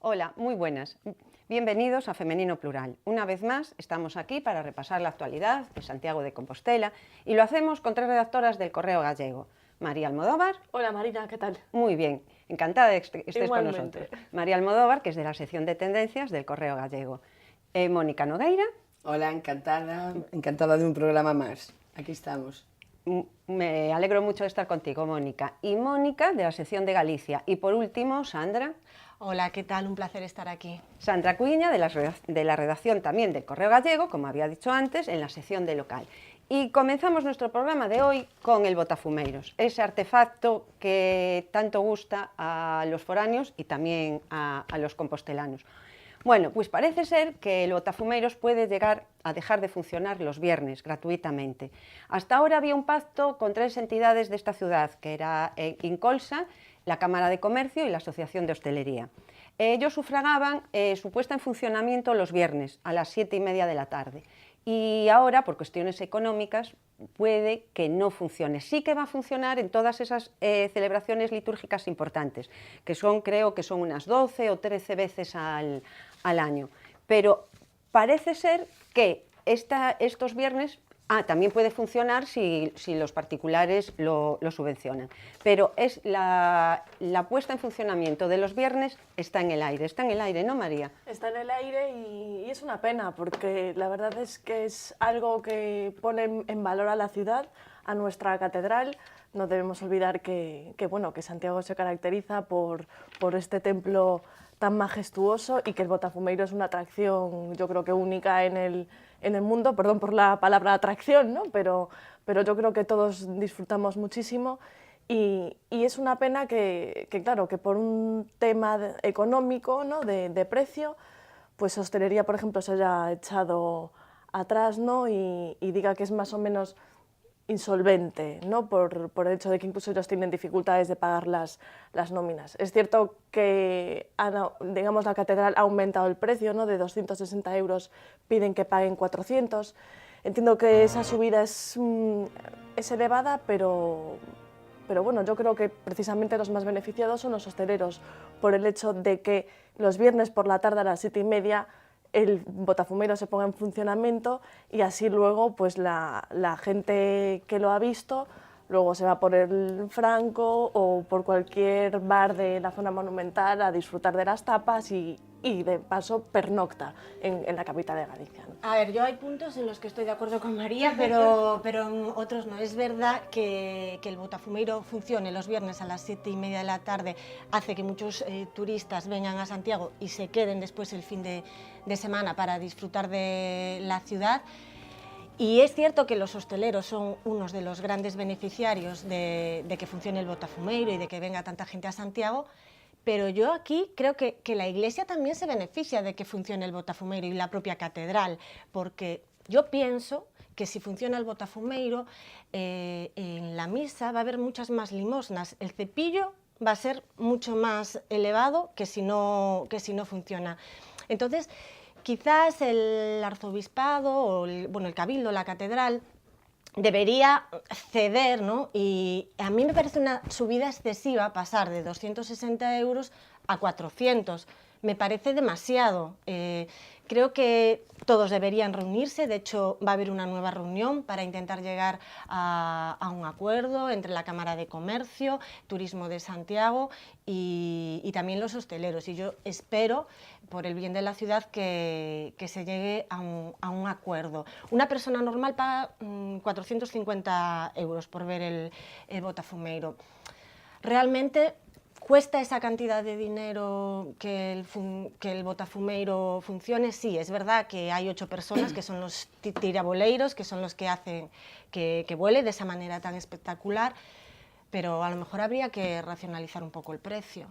Hola, muy buenas. Bienvenidos a Femenino Plural. Una vez más estamos aquí para repasar la actualidad de Santiago de Compostela y lo hacemos con tres redactoras del Correo Gallego. María Almodóvar. Hola Marina, ¿qué tal? Muy bien, encantada de que estés con Igualmente. nosotros. María Almodóvar, que es de la sección de tendencias del Correo Gallego. Mónica Nogueira. Hola, encantada de un programa más. Aquí estamos. Me alegro mucho de estar contigo, Mónica. Y Mónica, de la sección de Galicia. Y por último, Sandra. Hola, ¿qué tal? Un placer estar aquí. Sandra Cuiña, de la redacción también del Correo Gallego, como había dicho antes, en la sección de local. Y comenzamos nuestro programa de hoy con el botafumeiros, ese artefacto que tanto gusta a los foráneos y también a los compostelanos. Bueno, pues parece ser que el botafumeiros puede llegar a dejar de funcionar los viernes gratuitamente. Hasta ahora había un pacto con tres entidades de esta ciudad, que era Incolsa, la Cámara de Comercio y la Asociación de Hostelería. Ellos sufragaban su puesta en funcionamiento los viernes a las 7:30 de la tarde. Y ahora, por cuestiones económicas, puede que no funcione. Sí que va a funcionar en todas esas celebraciones litúrgicas importantes, que son, creo que son unas 12 o 13 veces al año. Pero parece ser que estos viernes también puede funcionar si los particulares lo subvencionan. Pero es la puesta en funcionamiento de los viernes está en el aire, ¿no, María? Está en el aire y es una pena porque la verdad es que es algo que pone en valor a la ciudad, a nuestra catedral. No debemos olvidar que Santiago se caracteriza por este templo tan majestuoso y que el botafumeiro es una atracción, yo creo que única en el mundo, perdón por la palabra atracción, ¿no? pero yo creo que todos disfrutamos muchísimo y es una pena que por un tema económico, ¿no? de precio, pues hostelería, por ejemplo, se haya echado atrás, ¿no? y diga que es más o menos insolvente, ¿no? por el hecho de que incluso ellos tienen dificultades de pagar las nóminas. Es cierto que la catedral ha aumentado el precio, ¿no? De 260 euros piden que paguen 400. Entiendo que esa subida es elevada, pero bueno, yo creo que precisamente los más beneficiados son los hosteleros, por el hecho de que los viernes por la tarde a las 7:30 el botafumeiro se ponga en funcionamiento y así luego pues la gente que lo ha visto luego se va por el Franco o por cualquier bar de la zona monumental a disfrutar de las tapas y de paso pernocta en la capital de Galicia, ¿no? A ver, yo hay puntos en los que estoy de acuerdo con María, pero en otros no. Es verdad que el botafumeiro funcione los viernes a las 7:30 de la tarde, hace que muchos turistas vengan a Santiago y se queden después el fin de semana para disfrutar de la ciudad. Y es cierto que los hosteleros son unos de los grandes beneficiarios de que funcione el botafumeiro y de que venga tanta gente a Santiago, pero yo aquí creo que la Iglesia también se beneficia de que funcione el botafumeiro y la propia catedral, porque yo pienso que si funciona el botafumeiro, en la misa va a haber muchas más limosnas, el cepillo va a ser mucho más elevado que si no funciona. Entonces, quizás el arzobispado o el cabildo, la catedral, debería ceder, ¿no? Y a mí me parece una subida excesiva pasar de 260 euros a 400. Me parece demasiado. Creo que todos deberían reunirse, de hecho va a haber una nueva reunión para intentar llegar a un acuerdo entre la Cámara de Comercio, Turismo de Santiago y también los hosteleros. Y yo espero, por el bien de la ciudad, que se llegue a un acuerdo. Una persona normal paga 450 euros por ver el botafumeiro. Realmente ¿cuesta esa cantidad de dinero que el botafumeiro funcione? Sí, es verdad que hay 8 personas que son los tiraboleiros, que son los que hacen que vuele de esa manera tan espectacular, pero a lo mejor habría que racionalizar un poco el precio.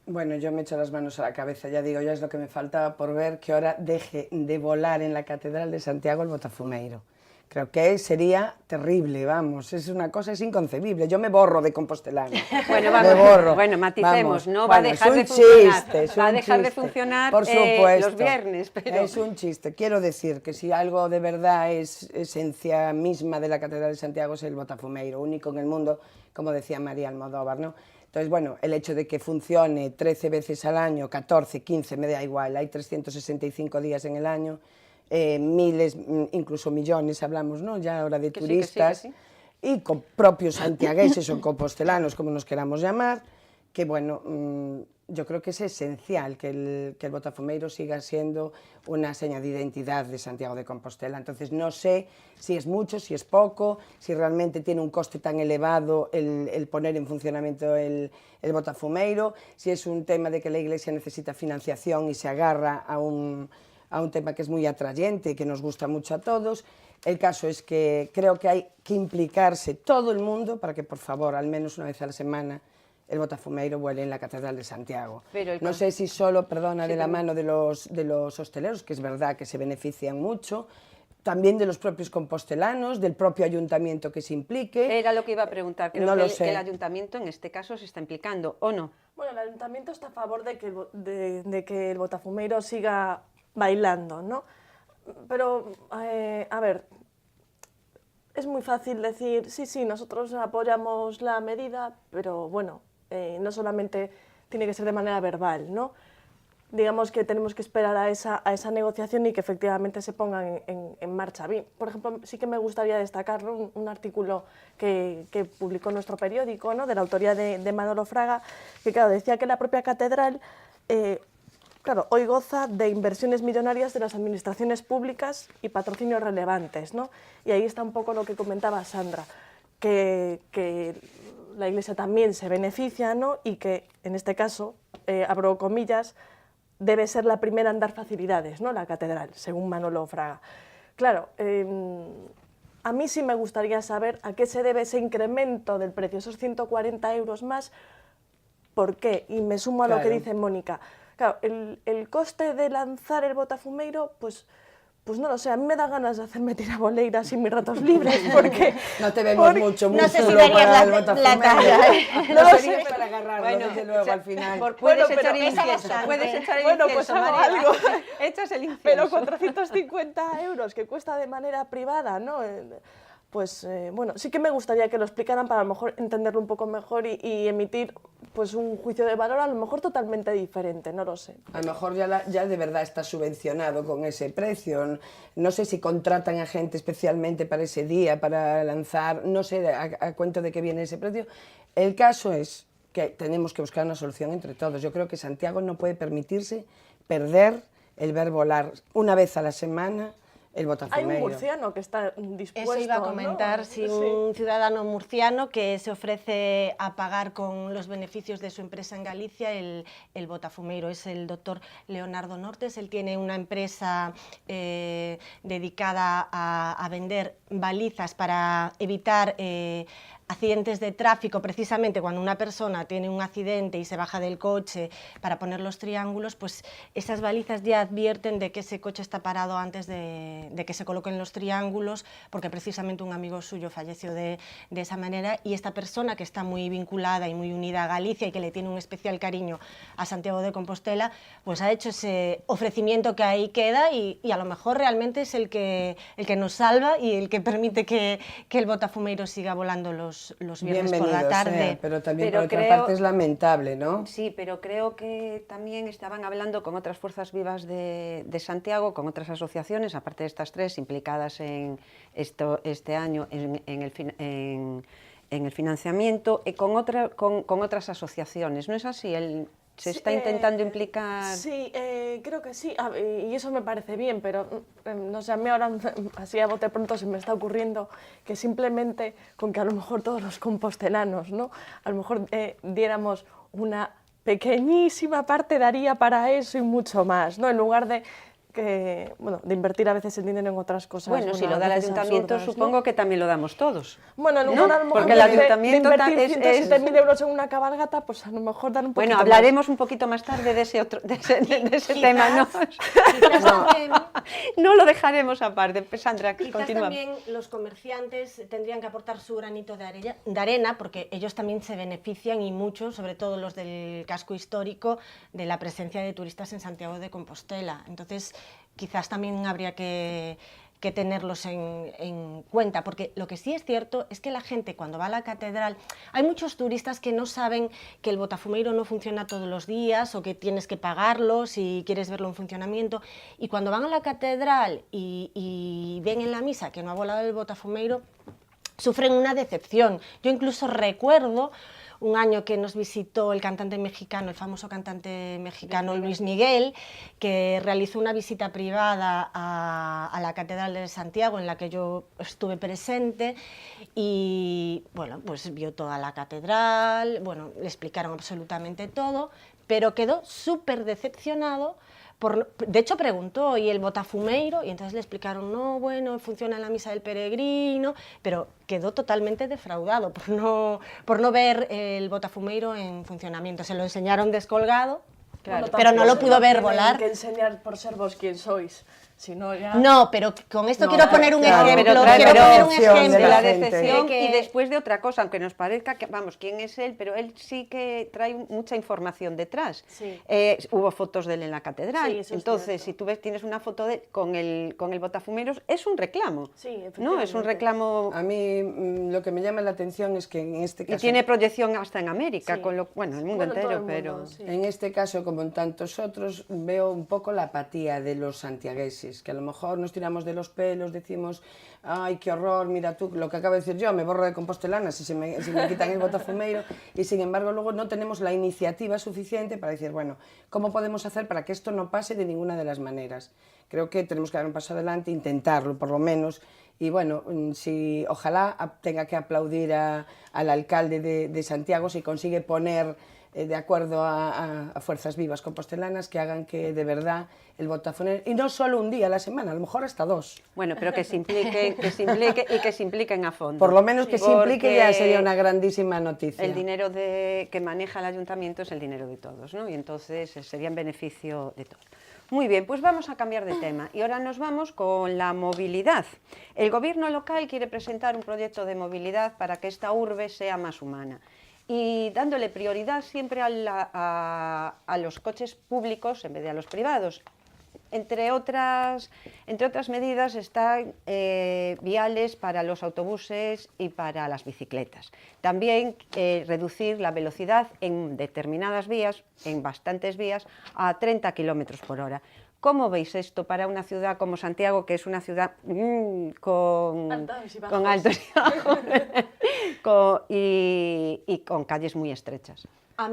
Bueno, yo me echo las manos a la cabeza, ya digo, ya es lo que me faltaba por ver que ahora deje de volar en la Catedral de Santiago el botafumeiro. Creo que sería terrible, vamos, es una cosa, es inconcebible. Yo me borro de compostelana. Bueno, me borro. Bueno, maticemos, Vamos. ¿no? Bueno, Va a dejar de funcionar. Va a dejar de funcionar por supuesto, los viernes, pero... Es un chiste. Quiero decir que si algo de verdad es esencia misma de la Catedral de Santiago es el botafumeiro, único en el mundo, como decía María Almodóvar, ¿no? Entonces, bueno, el hecho de que funcione 13 veces al año, 14, 15, me da igual, hay 365 días en el año, miles, incluso millones, hablamos, ¿no? Ya ahora de turistas, sí. Y con propios santiagueses o compostelanos, como nos queramos llamar, que, bueno, yo creo que es esencial que el botafumeiro siga siendo una seña de identidad de Santiago de Compostela. Entonces, no sé si es mucho, si es poco, si realmente tiene un coste tan elevado el poner en funcionamiento el botafumeiro, si es un tema de que la Iglesia necesita financiación y se agarra a un tema que es muy atrayente y que nos gusta mucho a todos. El caso es que creo que hay que implicarse todo el mundo para que, por favor, al menos una vez a la semana, el botafumeiro vuele en la Catedral de Santiago. No sé si solo, perdona, de la mano de los hosteleros, que es verdad que se benefician mucho, también de los propios compostelanos, del propio ayuntamiento que se implique. Era lo que iba a preguntar, creo No que lo sé. el ayuntamiento en este caso se está implicando, ¿o no? Bueno, el ayuntamiento está a favor de que el botafumeiro siga bailando, ¿no? Pero, a ver, es muy fácil decir, sí, nosotros apoyamos la medida, pero bueno, no solamente tiene que ser de manera verbal, ¿no? Digamos que tenemos que esperar a esa negociación y que efectivamente se pongan en marcha. Bien, por ejemplo, sí que me gustaría destacar, ¿no?, un artículo que publicó nuestro periódico, ¿no?, de la autoría de Manolo Fraga, que claro, decía que la propia catedral claro, hoy goza de inversiones millonarias de las administraciones públicas y patrocinios relevantes, ¿no? Y ahí está un poco lo que comentaba Sandra, que la Iglesia también se beneficia, ¿no?, y que, en este caso, abro comillas, debe ser la primera en dar facilidades, ¿no?, la catedral, según Manolo Fraga. Claro, a mí sí me gustaría saber a qué se debe ese incremento del precio, esos 140 euros más, ¿por qué? Y me sumo a lo que dice Mónica. Claro, el coste de lanzar el botafumeiro, pues no lo sé, a mí me da ganas de hacerme tiraboleiras y mis ratos libres, porque... No te vemos mucho no sé si músculo darías para el la botafumeiro. talla. No lo sería sé. para agarrarlo, Bueno, desde luego, al final. Puedes Bueno, echar pero el pesa incienso, bastante. puedes echar el Bueno, incienso, pues hago María. algo. Echas el incienso. Pero 450 euros que cuesta de manera privada, ¿no? Pues bueno, sí que me gustaría que lo explicaran para a lo mejor entenderlo un poco mejor y emitir pues un juicio de valor a lo mejor totalmente diferente, no lo sé. A lo mejor ya de verdad está subvencionado con ese precio. No sé si contratan a gente especialmente para ese día, para lanzar, no sé a cuento de qué viene ese precio. El caso es que tenemos que buscar una solución entre todos. Yo creo que Santiago no puede permitirse perder el ver volar una vez a la semana el botafumeiro. Hay un murciano que está dispuesto, Eso iba a comentar, ¿no? sí, un ciudadano murciano que se ofrece a pagar con los beneficios de su empresa en Galicia el botafumeiro. Es el doctor Leonardo Nortes. Él tiene una empresa dedicada a vender balizas para evitar accidentes de tráfico. Precisamente cuando una persona tiene un accidente y se baja del coche para poner los triángulos, pues esas balizas ya advierten de que ese coche está parado antes de que se coloquen los triángulos, porque precisamente un amigo suyo falleció de esa manera, y esta persona, que está muy vinculada y muy unida a Galicia y que le tiene un especial cariño a Santiago de Compostela, pues ha hecho ese ofrecimiento que ahí queda y a lo mejor realmente es el que nos salva y el que permite que el botafumeiro siga volando los viernes por la tarde. Pero también Pero por otra creo- parte es lamentable, ¿no? Sí, pero creo que también estaban hablando con otras fuerzas vivas de Santiago, con otras asociaciones, aparte de estas tres implicadas en este año en el financiamiento, y con otras asociaciones. ¿No es así? Se está intentando implicar... Sí, creo que sí, y eso me parece bien, pero no sé, a mí ahora así a bote pronto se me está ocurriendo que simplemente con que a lo mejor todos los compostelanos, ¿no?, a lo mejor diéramos una pequeñísima parte, daría para eso y mucho más, ¿no?, en lugar de invertir a veces el dinero en otras cosas. Bueno, si lo da el a veces ayuntamiento, absurdas, ¿no? supongo que también lo damos todos. Bueno, en lugar ¿no? a lo mejor Porque el ayuntamiento de invertir es 107.000 euros en una cabalgata, pues a lo mejor dar un poquito Bueno, hablaremos un poquito más tarde de ese tema, ¿no? Quizás también, No lo dejaremos aparte. Sandra, quizás continúa. también los comerciantes tendrían que aportar su granito de arena, porque ellos también se benefician y mucho, sobre todo los del casco histórico, de la presencia de turistas en Santiago de Compostela. Entonces, quizás también habría que que tenerlos en cuenta, porque lo que sí es cierto es que la gente cuando va a la catedral, hay muchos turistas que no saben que el botafumeiro no funciona todos los días o que tienes que pagarlo si quieres verlo en funcionamiento, y cuando van a la catedral y ven en la misa que no ha volado el botafumeiro, sufren una decepción. Yo incluso recuerdo un año que nos visitó el cantante mexicano, el famoso cantante mexicano Luis Miguel, que realizó una visita privada a la Catedral de Santiago, en la que yo estuve presente, y bueno, pues vio toda la catedral, bueno, le explicaron absolutamente todo, pero quedó súper decepcionado. De hecho preguntó, ¿y el botafumeiro? Y entonces le explicaron, no, bueno, funciona en la misa del peregrino, pero quedó totalmente defraudado por no ver el botafumeiro en funcionamiento. Se lo enseñaron descolgado, claro, pero no lo pudo ver volar. Que enseñar por ser vos quien sois. Si no, ya... No, pero con esto quiero poner un claro, ejemplo. quiero poner un ejemplo de la gente. decepción que... y después de otra cosa, aunque nos parezca que, vamos, quién es él, pero él sí que trae mucha información detrás. Sí. Hubo fotos de él en la catedral, Sí, eso es entonces cierto. si tú ves, tienes una foto de él con el botafumeros, es un reclamo. Sí, ¿no? efectivamente. Es un reclamo. A mí lo que me llama la atención es que en este Y caso... tiene proyección hasta en América, Sí. con lo, bueno, el mundo Bueno, todo entero, el mundo, pero... sí. En este caso, como en tantos otros, veo un poco la apatía de los santiagueses, que a lo mejor nos tiramos de los pelos, decimos, ay, qué horror, mira tú, lo que acabo de decir yo, me borro de Compostelana si me quitan el botafumeiro, y sin embargo luego no tenemos la iniciativa suficiente para decir, bueno, ¿cómo podemos hacer para que esto no pase de ninguna de las maneras? Creo que tenemos que dar un paso adelante, intentarlo por lo menos, y bueno, si ojalá tenga que aplaudir al alcalde de Santiago si consigue poner de acuerdo a fuerzas vivas compostelanas que hagan que de verdad el botafumeiro, y no solo un día a la semana, a lo mejor hasta 2. Bueno, pero que se impliquen y que se impliquen a fondo. Por lo menos que se implique Porque ya sería una grandísima noticia. el dinero que maneja el ayuntamiento es el dinero de todos, ¿no? Y entonces sería en beneficio de todos. Muy bien, pues vamos a cambiar de tema y ahora nos vamos con la movilidad. El gobierno local quiere presentar un proyecto de movilidad para que esta urbe sea más humana y dándole prioridad siempre a los coches públicos en vez de a los privados. Entre otras medidas están viales para los autobuses y para las bicicletas. También reducir la velocidad en determinadas vías, en bastantes vías, a 30 km por hora. ¿Cómo veis esto para una ciudad como Santiago, que es una ciudad con altos y bajos y con calles muy estrechas? A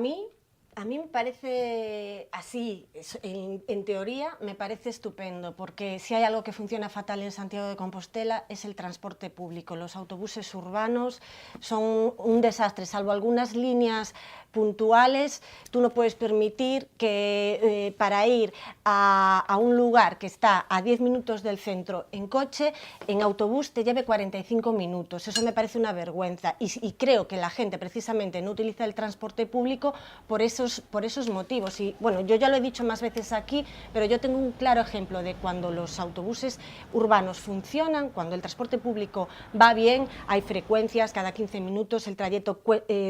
mí me parece así, en teoría me parece estupendo, porque si hay algo que funciona fatal en Santiago de Compostela es el transporte público. Los autobuses urbanos son un desastre, salvo algunas líneas puntuales. Tú no puedes permitir que para ir a un lugar que está a 10 minutos del centro en coche, en autobús te lleve 45 minutos. Eso me parece una vergüenza y creo que la gente precisamente no utiliza el transporte público por esos motivos. Y bueno, yo ya lo he dicho más veces aquí, pero yo tengo un claro ejemplo de cuando los autobuses urbanos funcionan, cuando el transporte público va bien, hay frecuencias cada 15 minutos, el trayecto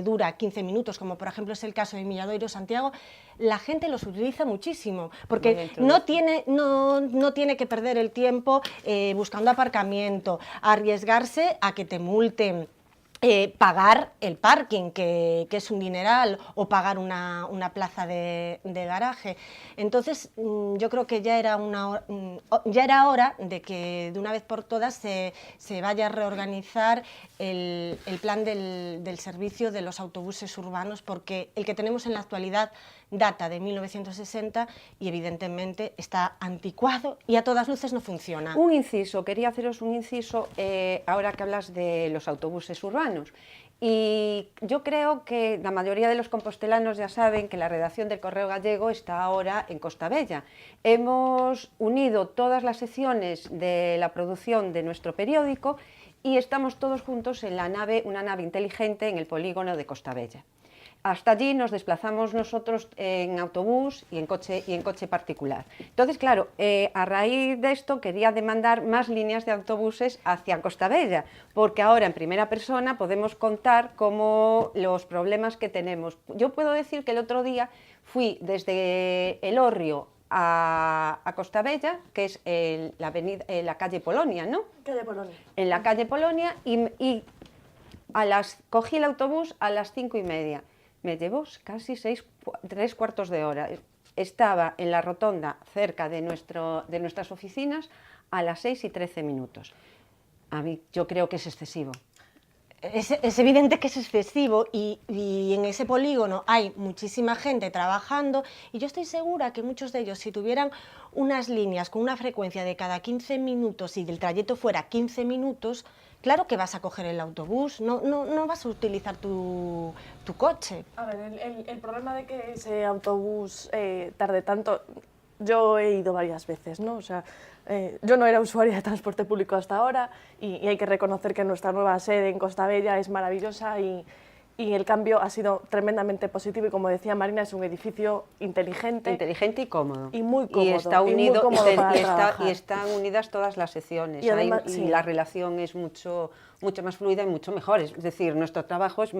dura 15 minutos, como por ejemplo es el caso de Milladoiro Santiago, la gente los utiliza muchísimo, porque no tiene que perder el tiempo buscando aparcamiento, arriesgarse a que te multen, pagar el parking, que es un dineral, o pagar una plaza de garaje. Entonces, yo creo que ya era hora de que de una vez por todas se vaya a reorganizar el plan del servicio de los autobuses urbanos, porque el que tenemos en la actualidad data de 1960 y evidentemente está anticuado y a todas luces no funciona. Un inciso, quería haceros un inciso ahora que hablas de los autobuses urbanos. Y yo creo que la mayoría de los compostelanos ya saben que la redacción del Correo Gallego está ahora en Costa Bella. Hemos unido todas las secciones de la producción de nuestro periódico y estamos todos juntos en una nave inteligente en el polígono de Costa Bella. Hasta allí nos desplazamos nosotros en autobús y en coche particular. Entonces, claro, a raíz de esto quería demandar más líneas de autobuses hacia Costa Bella, porque ahora en primera persona podemos contar cómo los problemas que tenemos. Yo puedo decir que el otro día fui desde Elorrio a Costa Bella, que es la calle Polonia, ¿no? Calle Polonia. En la calle Polonia, y cogí el autobús a las 5:30. Me llevó casi 3/4 de hora. Estaba en la rotonda cerca de nuestras oficinas a las 6:13. Yo creo que es excesivo. Es evidente que es excesivo y en ese polígono hay muchísima gente trabajando y yo estoy segura que muchos de ellos, si tuvieran unas líneas con una frecuencia de cada 15 minutos y el trayecto fuera 15 minutos, claro que vas a coger el autobús, no vas a utilizar tu coche. A ver, el problema de que ese autobús tarde tanto, yo he ido varias veces, ¿no? O sea, yo no era usuaria de transporte público hasta ahora y hay que reconocer que nuestra nueva sede en Costa Bella es maravillosa y el cambio ha sido tremendamente positivo y, como decía Marina, es un edificio inteligente. Inteligente y cómodo. Y muy cómodo. Y está unido, para trabajar. y están unidas todas las secciones. Y además, y sí, la relación es mucho más fluida y mucho mejor. Es decir, nuestro trabajo es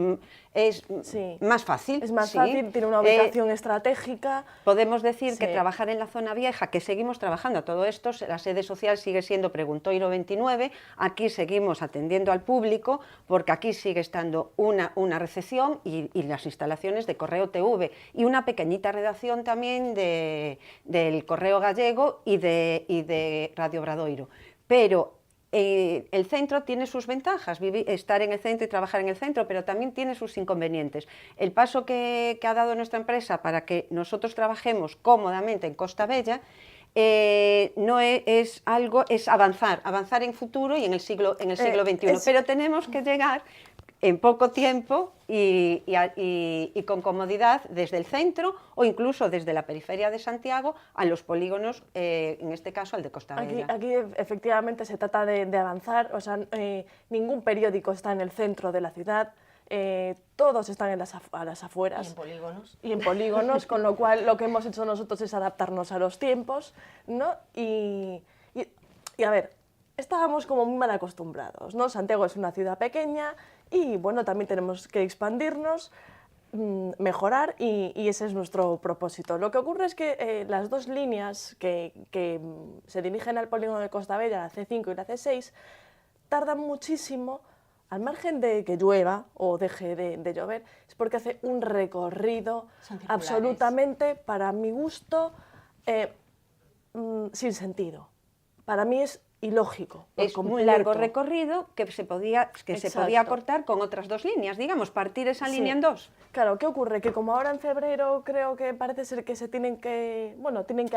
sí, más fácil. es más sí. fácil, tiene una ubicación estratégica. Podemos decir que Sí. trabajar en la zona vieja, que seguimos trabajando, todo esto, la sede social sigue siendo Preguntoiro 29, aquí seguimos atendiendo al público, porque aquí sigue estando una recepción y las instalaciones de Correo TV, y una pequeñita redacción también del Correo Gallego y de Radio Obradoiro. Pero el centro tiene sus ventajas, estar en el centro y trabajar en el centro, pero también tiene sus inconvenientes. El paso que ha dado nuestra empresa para que nosotros trabajemos cómodamente en Costa Bella no es algo, es avanzar en futuro y en el siglo XXI, pero tenemos que llegar en poco tiempo y con comodidad desde el centro o incluso desde la periferia de Santiago a los polígonos, en este caso al de Costa Bella. Aquí efectivamente se trata de avanzar, o sea, ningún periódico está en el centro de la ciudad, todos están a las afueras. Y en polígonos. Y en polígonos, con lo cual lo que hemos hecho nosotros es adaptarnos a los tiempos, ¿no? Y a ver, estábamos como muy mal acostumbrados, ¿no? Santiago es una ciudad pequeña y, bueno, también tenemos que expandirnos, mejorar y ese es nuestro propósito. Lo que ocurre es que las dos líneas que se dirigen al polígono de Costa Bella, la C5 y la C6, tardan muchísimo, al margen de que llueva o deje de llover, es porque hace un recorrido absolutamente, para mi gusto, sin sentido. Para mí es ilógico. Es un largo recorrido que se podía cortar con otras dos líneas, digamos, partir esa línea en dos. Claro, ¿qué ocurre? Que como ahora en febrero creo que parece ser que tienen que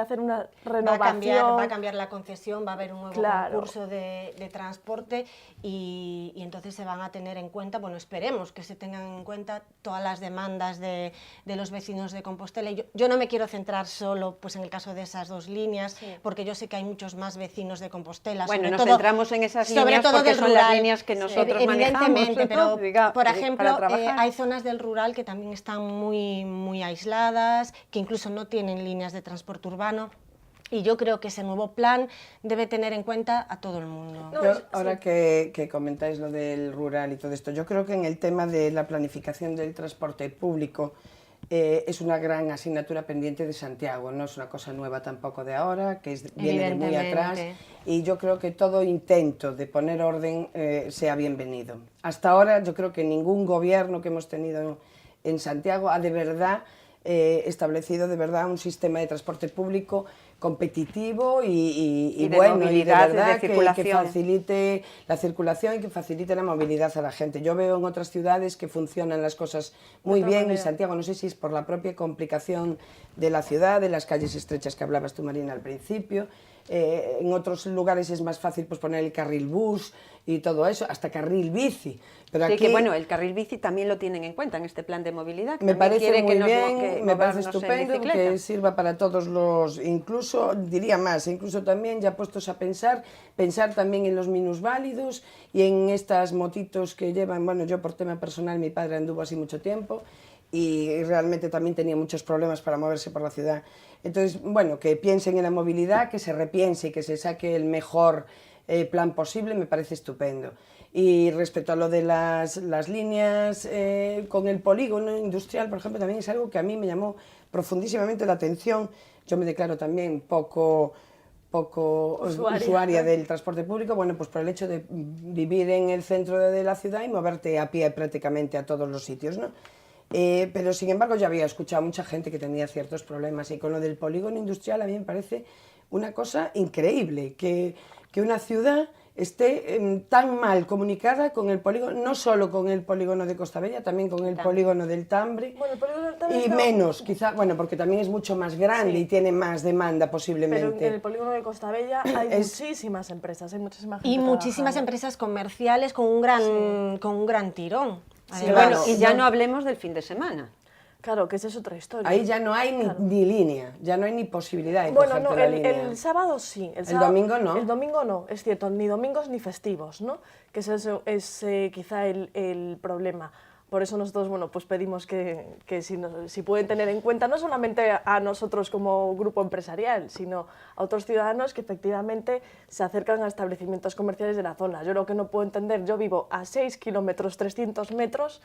hacer una renovación. Va a cambiar la concesión, va a haber un nuevo concurso de transporte y entonces se van a tener en cuenta, bueno, esperemos que se tengan en cuenta todas las demandas de los vecinos de Compostela. Yo no me quiero centrar solo pues, en el caso de esas dos líneas, porque yo sé que hay muchos más vecinos de Compostela. Bueno, nos centramos en esas líneas porque son las líneas que nosotros manejamos, pero por ejemplo, hay zonas del rural que también están muy aisladas, que incluso no tienen líneas de transporte urbano. Y yo creo que ese nuevo plan debe tener en cuenta a todo el mundo. Ahora que comentáis lo del rural y todo esto, yo creo que en el tema de la planificación del transporte público es una gran asignatura pendiente de Santiago, no es una cosa nueva tampoco de ahora, que viene de muy atrás, y yo creo que todo intento de poner orden sea bienvenido. Hasta ahora yo creo que ningún gobierno que hemos tenido en Santiago ha de verdad establecido de verdad un sistema de transporte público competitivo y bueno, movilidad, y de verdad circulación. que facilite la circulación y que facilite la movilidad a la gente. Yo veo en otras ciudades que funcionan las cosas muy bien, en Santiago no sé si es por la propia complicación de la ciudad, de las calles estrechas que hablabas tú, Marina, al principio. En otros lugares es más fácil pues, poner el carril bus y todo eso, hasta carril bici. Pero sí, aquí, que bueno, el carril bici también lo tienen en cuenta en este plan de movilidad. Me parece muy bien, me parece estupendo que sirva para todos los, incluso, diría más, incluso también ya puestos a pensar también en los minusválidos y en estas motitos que llevan, bueno, yo por tema personal, mi padre anduvo así mucho tiempo y realmente también tenía muchos problemas para moverse por la ciudad. Entonces, bueno, que piensen en la movilidad, que se repiense y que se saque el mejor plan posible, me parece estupendo. Y respecto a lo de las líneas con el polígono industrial, por ejemplo, también es algo que a mí me llamó profundísimamente la atención. Yo me declaro también poco usuaria del transporte público, bueno, pues por el hecho de vivir en el centro de la ciudad y moverte a pie prácticamente a todos los sitios, ¿no? Pero sin embargo yo había escuchado a mucha gente que tenía ciertos problemas, y con lo del polígono industrial a mí me parece una cosa increíble, que una ciudad esté tan mal comunicada con el polígono, no solo con el polígono de Costa Bella, también con el polígono del Tambre, Bueno, el polígono del Tambre y menos, quizá, bueno, porque también es mucho más grande y tiene más demanda posiblemente. Pero en el polígono de Costa Bella hay muchísimas empresas, hay muchísima gente Y muchísimas trabajando. empresas comerciales con un gran tirón. Y bueno, y ya no hablemos del fin de semana. Claro, que esa es otra historia. Ahí ya no hay ni línea, ya no hay ni posibilidad de Bueno, cogerte no, la línea. el sábado sí. ¿El domingo no? El domingo no, es cierto, ni domingos ni festivos, ¿no? Que es quizá el problema. Por eso nosotros, bueno, pues pedimos que si pueden tener en cuenta no solamente a nosotros como grupo empresarial, sino a otros ciudadanos que efectivamente se acercan a establecimientos comerciales de la zona. Yo lo que no puedo entender, yo vivo a 6 kilómetros, 300 metros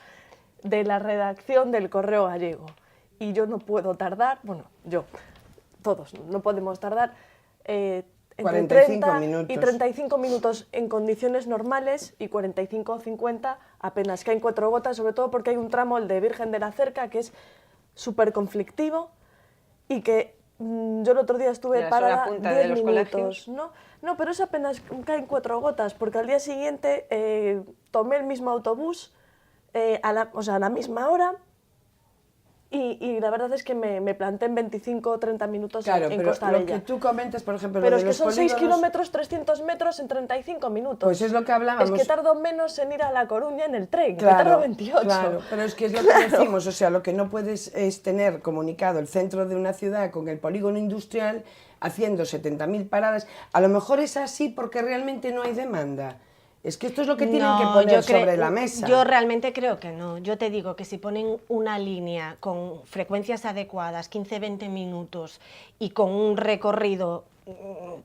de la redacción del Correo Gallego, y yo no puedo tardar, bueno, todos no podemos tardar entre 45 30 minutos. y 35 minutos en condiciones normales, y 45 o 50 apenas caen 4 gotas, sobre todo porque hay un tramo, el de Virgen de la Cerca, que es súper conflictivo, y que yo el otro día estuve ¿Y la parada sola punta de 10 los minutos, colegios? no, pero es apenas caen 4 gotas, porque al día siguiente tomé el mismo autobús, a la misma hora, y la verdad es que me planté en 25 o 30 minutos Claro, en pero Costa lo Bella. que tú comentas, por ejemplo, Pero lo es de que los son 6 polígonos, kilómetros, 300 metros en 35 minutos. Pues es lo que hablábamos. Es que tardo menos en ir a La Coruña en el tren, Claro, que tardo 28. claro, pero es que es lo que decimos, o sea, lo que no puedes es tener comunicado el centro de una ciudad con el polígono industrial haciendo 70.000 paradas. A lo mejor es así porque realmente no hay demanda. Es que esto es lo que tienen que poner sobre la mesa. Yo realmente creo que no. Yo te digo que si ponen una línea con frecuencias adecuadas, 15-20 minutos, y con un recorrido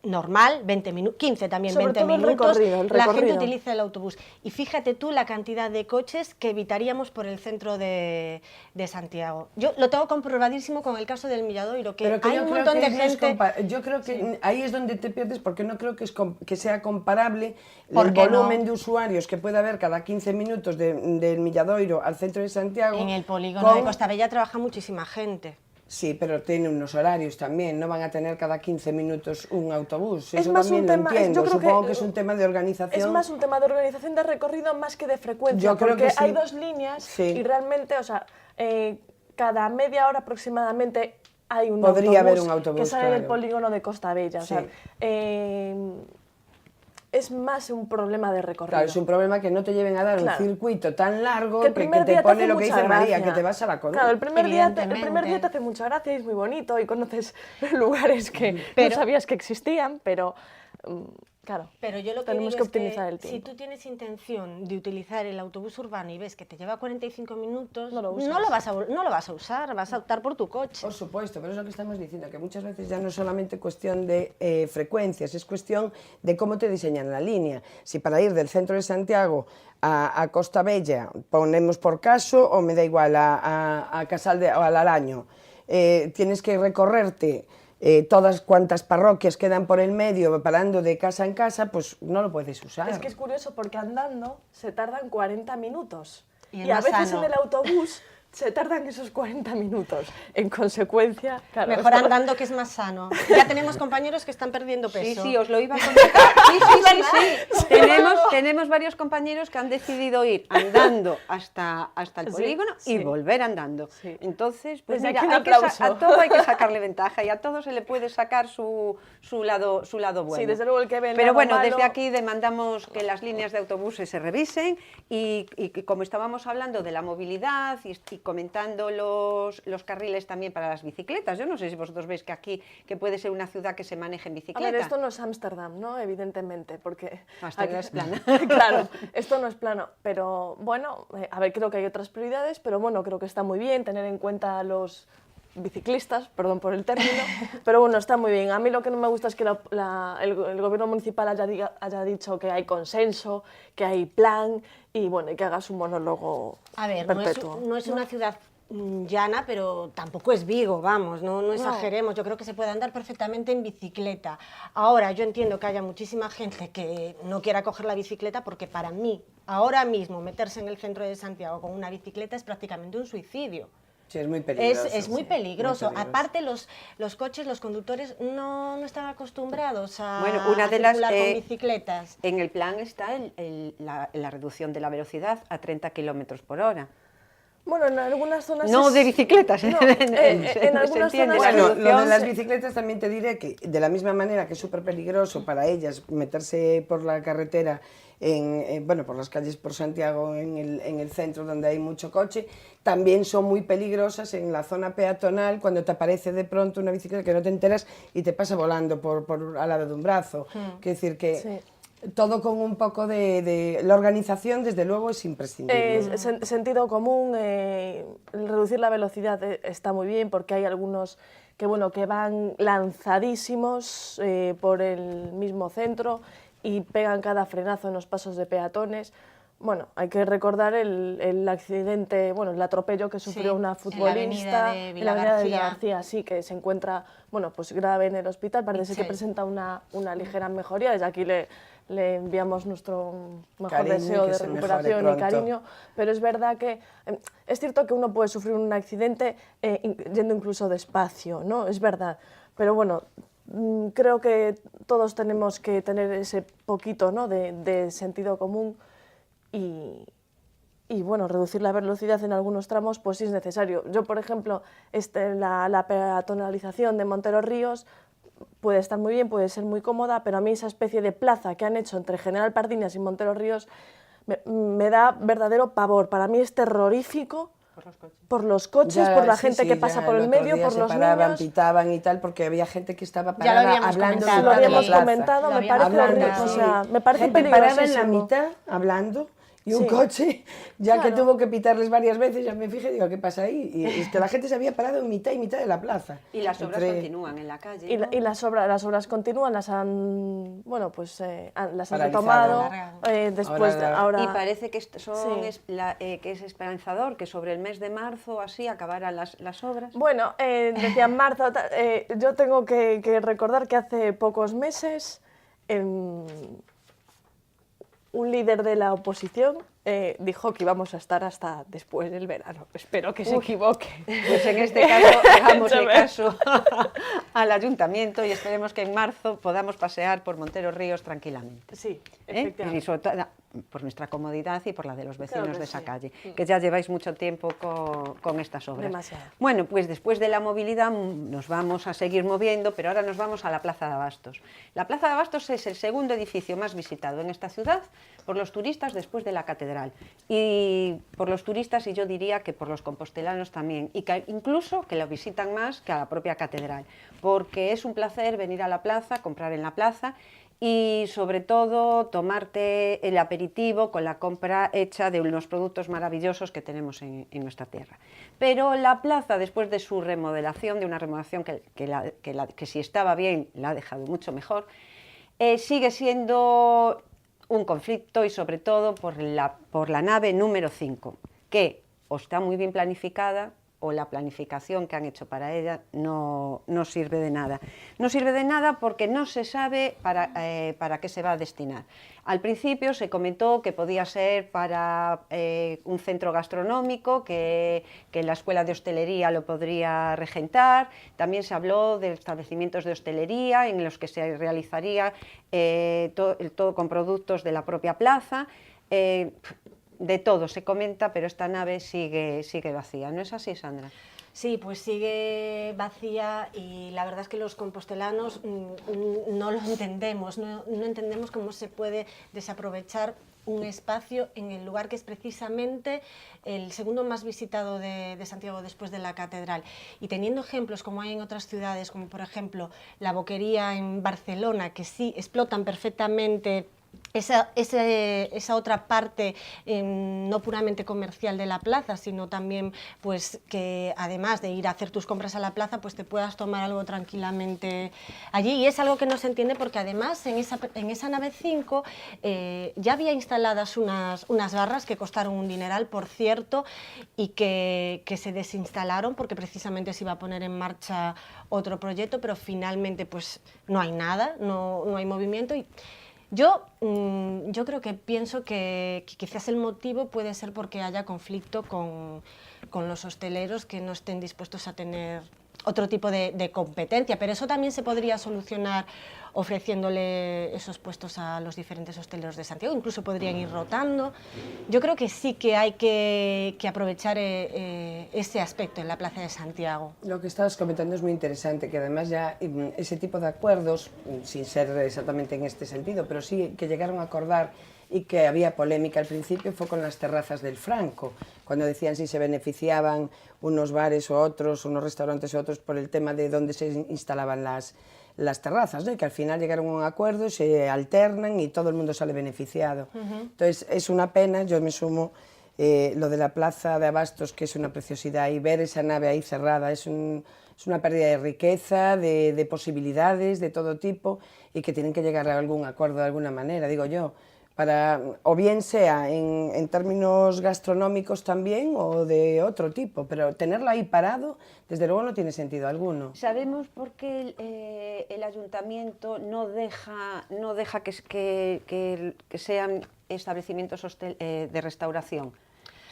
normal, 15 también, Sobre 20 todo el minutos, recorrido, el la gente recorrido. utiliza el autobús. Y fíjate tú la cantidad de coches que evitaríamos por el centro de Santiago. Yo lo tengo comprobadísimo con el caso del Milladoiro, que Pero que hay yo un creo montón que de no es gente... yo creo que ahí es donde te pierdes, porque no creo que sea comparable ¿Por el qué no? volumen de usuarios que puede haber cada 15 minutos del Milladoiro al centro de Santiago. En el polígono de Costa Bella trabaja muchísima gente. Sí, pero tiene unos horarios también, no van a tener cada 15 minutos un autobús. Es Eso más también un lo tema, entiendo. yo creo Supongo que es un tema de organización. Es más un tema de organización de recorrido más que de frecuencia, Yo creo porque que sí. hay 2 líneas Sí. y realmente, o sea, cada media hora aproximadamente hay un Podría haber un autobús, que sale del claro. polígono de Costa Bella. O sea, Sí. es más un problema de recorrido. Claro, es un problema que no te lleven a dar Claro. un circuito tan largo Que el que primer te día pone hace lo que mucha dice María, gracia. que te vas a la Coruña. Claro, el primer día te Evidentemente. hace mucha gracia y es muy bonito y conoces lugares que Pero- no sabías que existían, pero claro, Pero yo lo que tenemos digo que es que optimizar el si tiempo. tú tienes intención de utilizar el autobús urbano y ves que te lleva 45 minutos, No lo usas. no lo vas a usar, vas a optar por tu coche. Por supuesto, pero es lo que estamos diciendo, que muchas veces ya no es solamente cuestión de frecuencias, es cuestión de cómo te diseñan la línea. Si para ir del centro de Santiago a Costa Bella ponemos por caso, o me da igual, a Casal o al Araño, tienes que recorrerte todas cuantas parroquias quedan por el medio parando de casa en casa, pues no lo puedes usar. Es que es curioso porque andando se tardan 40 minutos Y es y a más veces sano. en el autobús se tardan esos 40 minutos. En consecuencia, claro, Mejor esto- andando, que es más sano. Ya tenemos compañeros que están perdiendo Sí, peso. sí, os lo iba a comentar. Sí. Tenemos varios compañeros que han decidido ir andando hasta el Sí, polígono y sí. volver andando. Sí. Entonces, pues Desde mira, aquí un hay que aplauso. a todo hay que sacarle ventaja y a todo se le puede sacar su lado bueno. Sí, desde luego el que ve el Pero lado bueno, malo- desde aquí demandamos que las líneas de autobuses se revisen y como estábamos hablando de la movilidad y comentando los carriles también para las bicicletas, yo no sé si vosotros veis que aquí que puede ser una ciudad que se maneje en A bicicleta. ver, esto no es Ámsterdam, ¿no? Evidentemente, porque... Ámsterdam es plana. Claro, esto no es plano, pero bueno, a ver, creo que hay otras prioridades, pero bueno, creo que está muy bien tener en cuenta biciclistas, perdón por el término, pero bueno, está muy bien. A mí lo que no me gusta es que el gobierno municipal haya dicho que hay consenso, que hay plan y bueno, y que hagas un monólogo A ver, perpetuo. no es una ciudad llana, pero tampoco es Vigo, vamos, no exageremos. Yo creo que se puede andar perfectamente en bicicleta. Ahora, yo entiendo que haya muchísima gente que no quiera coger la bicicleta porque para mí, ahora mismo, meterse en el centro de Santiago con una bicicleta es prácticamente un suicidio. Sí, es muy peligroso. Es muy peligroso. Muy peligroso. Aparte, los coches, los conductores no están acostumbrados a, Bueno, una de a las, circular con bicicletas. En el plan está la reducción de la velocidad a 30 kilómetros por hora. Bueno, en algunas zonas... No de bicicletas, No, en algunas zonas... Bueno, reducción lo de las bicicletas también te diré que de la misma manera que es súper peligroso para ellas meterse por la carretera, bueno, por las calles por Santiago, en el centro donde hay mucho coche, también son muy peligrosas en la zona peatonal cuando te aparece de pronto una bicicleta que no te enteras y te pasa volando al lado de un brazo. Quiero decir que... Sí. Todo con un poco de... La organización, desde luego, es imprescindible. Sentido común, reducir la velocidad está muy bien porque hay algunos que, bueno, que van lanzadísimos por el mismo centro y pegan cada frenazo en los pasos de peatones. Bueno, hay que recordar el accidente, bueno, el atropello que sufrió una futbolista en en la avenida de Villagarcía, sí, que se encuentra, bueno, pues grave en el hospital, parece que presenta una ligera mejoría. Desde aquí le enviamos nuestro mejor deseo de recuperación y cariño, pero es verdad que es cierto que uno puede sufrir un accidente yendo incluso despacio, ¿no? Es verdad, pero bueno, creo que todos tenemos que tener ese poquito, ¿no?, de sentido común y bueno, reducir la velocidad en algunos tramos pues sí es necesario. Yo, por ejemplo, la peatonalización de Montero Ríos puede estar muy bien, puede ser muy cómoda, pero a mí esa especie de plaza que han hecho entre General Pardiñas y Montero Ríos me da verdadero pavor. Para mí es terrorífico por los coches, por la gente que pasa por el medio, por los niños. Pitaban y tal, porque había gente que estaba parada hablando. Lo habíamos comentado, me parece horrible, o sea, me parece peligrosísimo. Parada en la mitad hablando. Y un coche, ya que tuvo que pitarles varias veces, ya me fijé, digo, ¿qué pasa ahí? Y es que la gente se había parado en mitad y mitad de la plaza. Y las obras continúan en la calle, ¿no? Y las obras continúan, las han, bueno, pues las han retomado después ahora... Y parece que, que es esperanzador que sobre el mes de marzo así acabaran las obras. Bueno, decían marzo, yo tengo que recordar que hace pocos meses... un líder de la oposición dijo que íbamos a estar hasta después del verano. Espero que se equivoque. Pues en este caso, hagámosle caso al ayuntamiento y esperemos que en marzo podamos pasear por Montero Ríos tranquilamente. Sí, efectivamente. Y sobre todo por nuestra comodidad y por la de los vecinos de esa calle, que ya lleváis mucho tiempo con estas obras. Demasiado. Bueno, pues después de la movilidad nos vamos a seguir moviendo, pero ahora nos vamos a la Plaza de Abastos. La Plaza de Abastos es el segundo edificio más visitado en esta ciudad por los turistas después de la catedral. Y por los turistas, y yo diría que por los compostelanos también, y que incluso que lo visitan más que a la propia catedral, porque es un placer venir a la plaza, comprar en la plaza, y sobre todo tomarte el aperitivo con la compra hecha de unos productos maravillosos que tenemos en nuestra tierra. Pero la plaza, después de su remodelación, de una remodelación que si estaba bien la ha dejado mucho mejor, sigue siendo un conflicto y sobre todo por la nave número 5, que o está muy bien planificada o la planificación que han hecho para ella no sirve de nada. No sirve de nada porque no se sabe para qué se va a destinar. Al principio se comentó que podía ser para un centro gastronómico, que la Escuela de Hostelería lo podría regentar. También se habló de establecimientos de hostelería en los que se realizaría todo con productos de la propia plaza. De todo se comenta, pero esta nave sigue vacía. ¿No es así, Sandra? Sí, pues sigue vacía y la verdad es que los compostelanos no lo entendemos, no entendemos cómo se puede desaprovechar un espacio en el lugar que es precisamente el segundo más visitado de Santiago después de la catedral. Y teniendo ejemplos como hay en otras ciudades, como por ejemplo la Boquería en Barcelona, que sí explotan perfectamente esa otra parte no puramente comercial de la plaza, sino también pues que además de ir a hacer tus compras a la plaza, pues te puedas tomar algo tranquilamente allí. Y es algo que no se entiende porque además en esa nave 5 ya había instaladas unas barras que costaron un dineral, por cierto, y que se desinstalaron porque precisamente se iba a poner en marcha otro proyecto, pero finalmente pues no hay nada, no hay movimiento. Y yo creo que pienso que quizás el motivo puede ser porque haya conflicto con los hosteleros que no estén dispuestos a tener otro tipo de competencia, pero eso también se podría solucionar ofreciéndole esos puestos a los diferentes hosteleros de Santiago, incluso podrían ir rotando. Yo creo que sí que hay que aprovechar ese aspecto en la Plaza de Santiago. Lo que estabas comentando es muy interesante, que además ya ese tipo de acuerdos, sin ser exactamente en este sentido, pero sí que llegaron a acordar y que había polémica al principio fue con las terrazas del Franco, cuando decían si se beneficiaban unos bares o otros, unos restaurantes o otros por el tema de dónde se instalaban las terrazas, ¿no? Y que al final llegaron a un acuerdo, se alternan y todo el mundo sale beneficiado. Entonces es una pena, yo me sumo, lo de la plaza de Abastos, que es una preciosidad, y ver esa nave ahí cerrada es una pérdida de riqueza, de posibilidades de todo tipo, y que tienen que llegar a algún acuerdo de alguna manera, digo yo, o bien sea en términos gastronómicos también o de otro tipo, pero tenerlo ahí parado, desde luego no tiene sentido alguno. ¿Sabemos por qué el ayuntamiento no deja que sean establecimientos de restauración?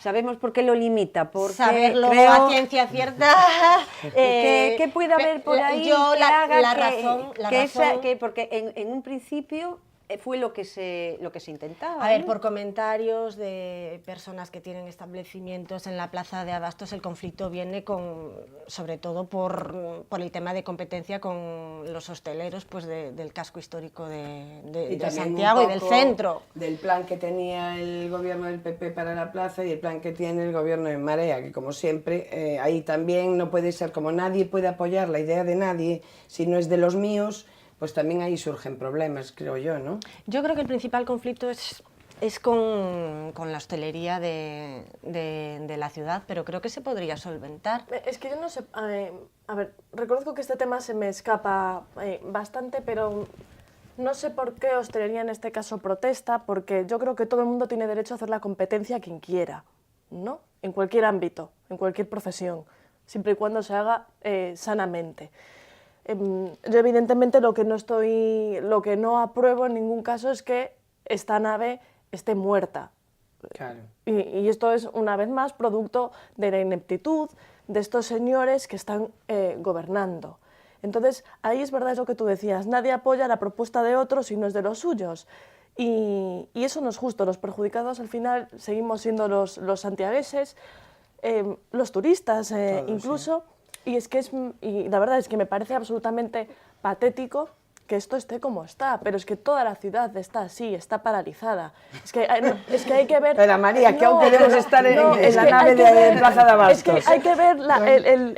¿Sabemos por qué lo limita? Porque saberlo a ciencia cierta. ¿Qué puede haber por ahí porque en un principio fue lo que se intentaba? A ver, por comentarios de personas que tienen establecimientos en la Plaza de Abastos, el conflicto viene sobre todo por el tema de competencia con los hosteleros pues del casco histórico de Santiago y del centro. Del plan que tenía el gobierno del PP para la plaza y el plan que tiene el gobierno de Marea, que como siempre, ahí también no puede ser, como nadie puede apoyar la idea de nadie, si no es de los míos, pues también ahí surgen problemas, creo yo, ¿no? Yo creo que el principal conflicto es con la hostelería de la ciudad, pero creo que se podría solventar. Es que yo no sé, a ver, reconozco que este tema se me escapa bastante, pero no sé por qué hostelería en este caso protesta, porque yo creo que todo el mundo tiene derecho a hacer la competencia a quien quiera, ¿no? En cualquier ámbito, en cualquier profesión, siempre y cuando se haga sanamente. Yo evidentemente lo que no apruebo en ningún caso es que esta nave esté muerta. Claro. Y esto es una vez más producto de la ineptitud de estos señores que están gobernando. Entonces ahí es verdad lo que tú decías, nadie apoya la propuesta de otros si no es de los suyos. Y eso no es justo, los perjudicados al final seguimos siendo los santiagueses, los turistas incluso. Sí. Y la verdad es que me parece absolutamente patético que esto esté como está, pero es que toda la ciudad está así, está paralizada. Es que hay que ver... Pero María, que aún queremos estar en la nave de Plaza de Abastos. Es que hay que ver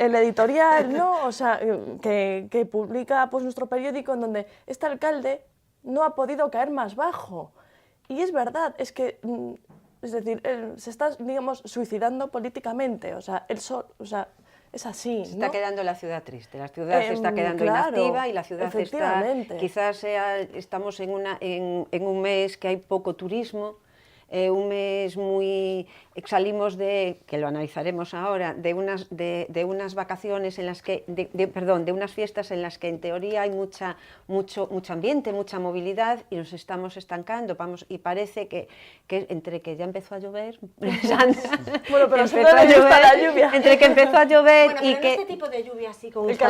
el editorial, ¿no? O sea, que publica pues, nuestro periódico, en donde este alcalde no ha podido caer más bajo. Y es verdad, es decir, él se está, digamos, suicidando políticamente, o sea, es así, ¿no? Se está quedando la ciudad triste, la ciudad se está quedando inactiva y la ciudad está... Quizás estamos en un mes que hay poco turismo, un mes muy... Salimos que lo analizaremos ahora, de unas vacaciones en las que... de unas fiestas en las que en teoría hay mucho ambiente, mucha movilidad y nos estamos estancando, y parece que entre que ya empezó a llover... Bueno, pero la lluvia. Entre que empezó a llover bueno, y pero que... este tipo de lluvia así con este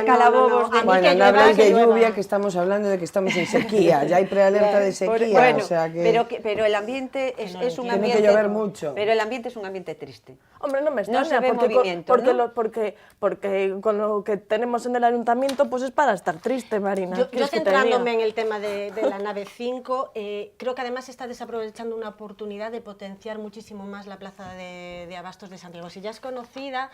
calabobos de... Bueno, no habléis de lluvia, que estamos hablando de que estamos en sequía, ya hay prealerta de sequía, bueno, o sea que... Pero el ambiente es un ambiente... Tiene que llover mucho. Pero el ambiente es un ambiente triste. Hombre, no me extraña, no se ve movimiento, porque con lo que tenemos en el ayuntamiento pues es para estar triste, Marina. Yo centrándome en el tema de la nave 5, creo que además está desaprovechando una oportunidad de potenciar muchísimo más la plaza de Abastos de Santiago. Si ya es conocida,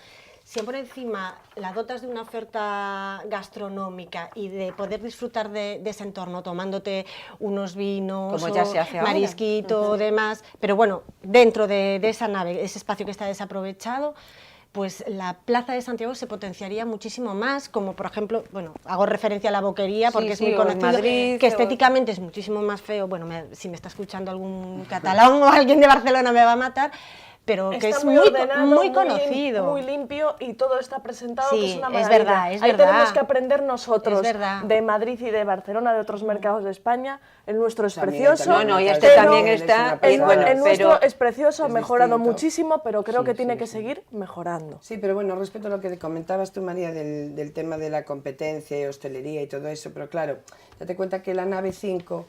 si por encima la dotas de una oferta gastronómica y de poder disfrutar de ese entorno, tomándote unos vinos, Como ya se hace ahora. marisquito, demás, pero bueno, dentro de esa nave, ese espacio que está desaprovechado, pues la Plaza de Santiago se potenciaría muchísimo más, como por ejemplo, bueno, hago referencia a la Boquería porque es muy o en conocido, Madrid, que estéticamente es muchísimo más feo, bueno, si me está escuchando algún catalán o alguien de Barcelona me va a matar, pero que Está es muy ordenado, muy conocido. muy limpio y todo está presentado, Sí, que es una es maravilla. verdad, es Ahí verdad. tenemos que aprender nosotros Es verdad. de Madrid y de Barcelona, de otros mercados de España. El nuestro es También, precioso. también, No, y este pero también está, es El, una bueno, pasada. el nuestro pero es precioso, ha es mejorado distinto. muchísimo, pero creo que Sí, tiene sí, que sí. seguir mejorando. Sí, pero bueno, respecto a lo que comentabas tú, María, del tema de la competencia y hostelería y todo eso, pero claro, date cuenta que la nave 5